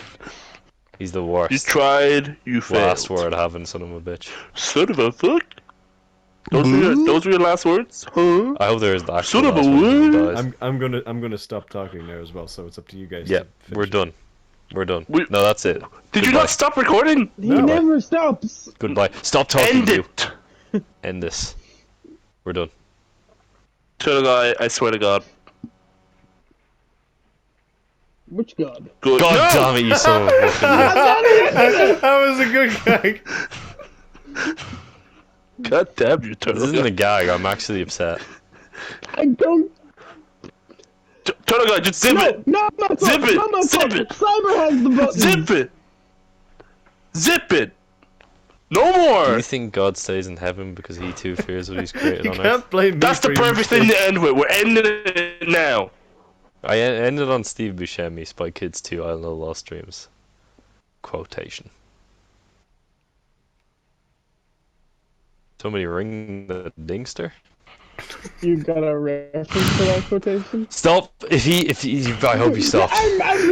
S1: He's the worst.
S4: You tried, you failed.
S1: Last word having son of a bitch.
S4: Son of a fuck? Those were your last words? Huh?
S1: I hope there is the actual
S4: Son of a
S1: last word when he
S4: what?
S1: dies.
S2: I'm gonna stop talking now as well. So it's up to you guys.
S1: Yeah,
S2: to finish
S1: we're
S2: it.
S1: done. We're done.
S4: We-
S1: No, that's it.
S4: Did you
S1: Goodbye.
S4: not stop recording?
S3: He
S2: No.
S3: never stops.
S1: Goodbye. Stop talking
S4: End
S1: to you.
S4: it!
S1: End this. We're done.
S4: Turtle guy, I swear to God.
S3: Which god?
S4: Good.
S1: God
S4: No!
S1: damn it, you son of a fucking
S2: That was a good gag.
S4: God damn you,
S1: This
S4: Turtle
S1: isn't
S4: guy.
S1: a gag, I'm actually upset.
S3: I don't.
S4: Turtle guy, just zip it!
S3: No, not my fault.
S4: Zip it!
S3: Not my
S4: Zip
S3: fault.
S4: it!
S3: Cyber has the button.
S4: Zip it! Zip it! No
S1: Do
S4: more!
S1: you think God stays in heaven because he too fears what he's created
S2: You
S1: on earth?
S2: can't blame me.
S4: That's the
S2: for your
S4: perfect thing
S2: mistake.
S4: to end with. We're ending it now.
S1: I ended on Steve Buscemi, Spy Kids 2, I Know Lost Dreams. Quotation. Somebody ring the dingster?
S3: You got a reference for that quotation?
S1: Stop! I hope you stop.
S3: I'm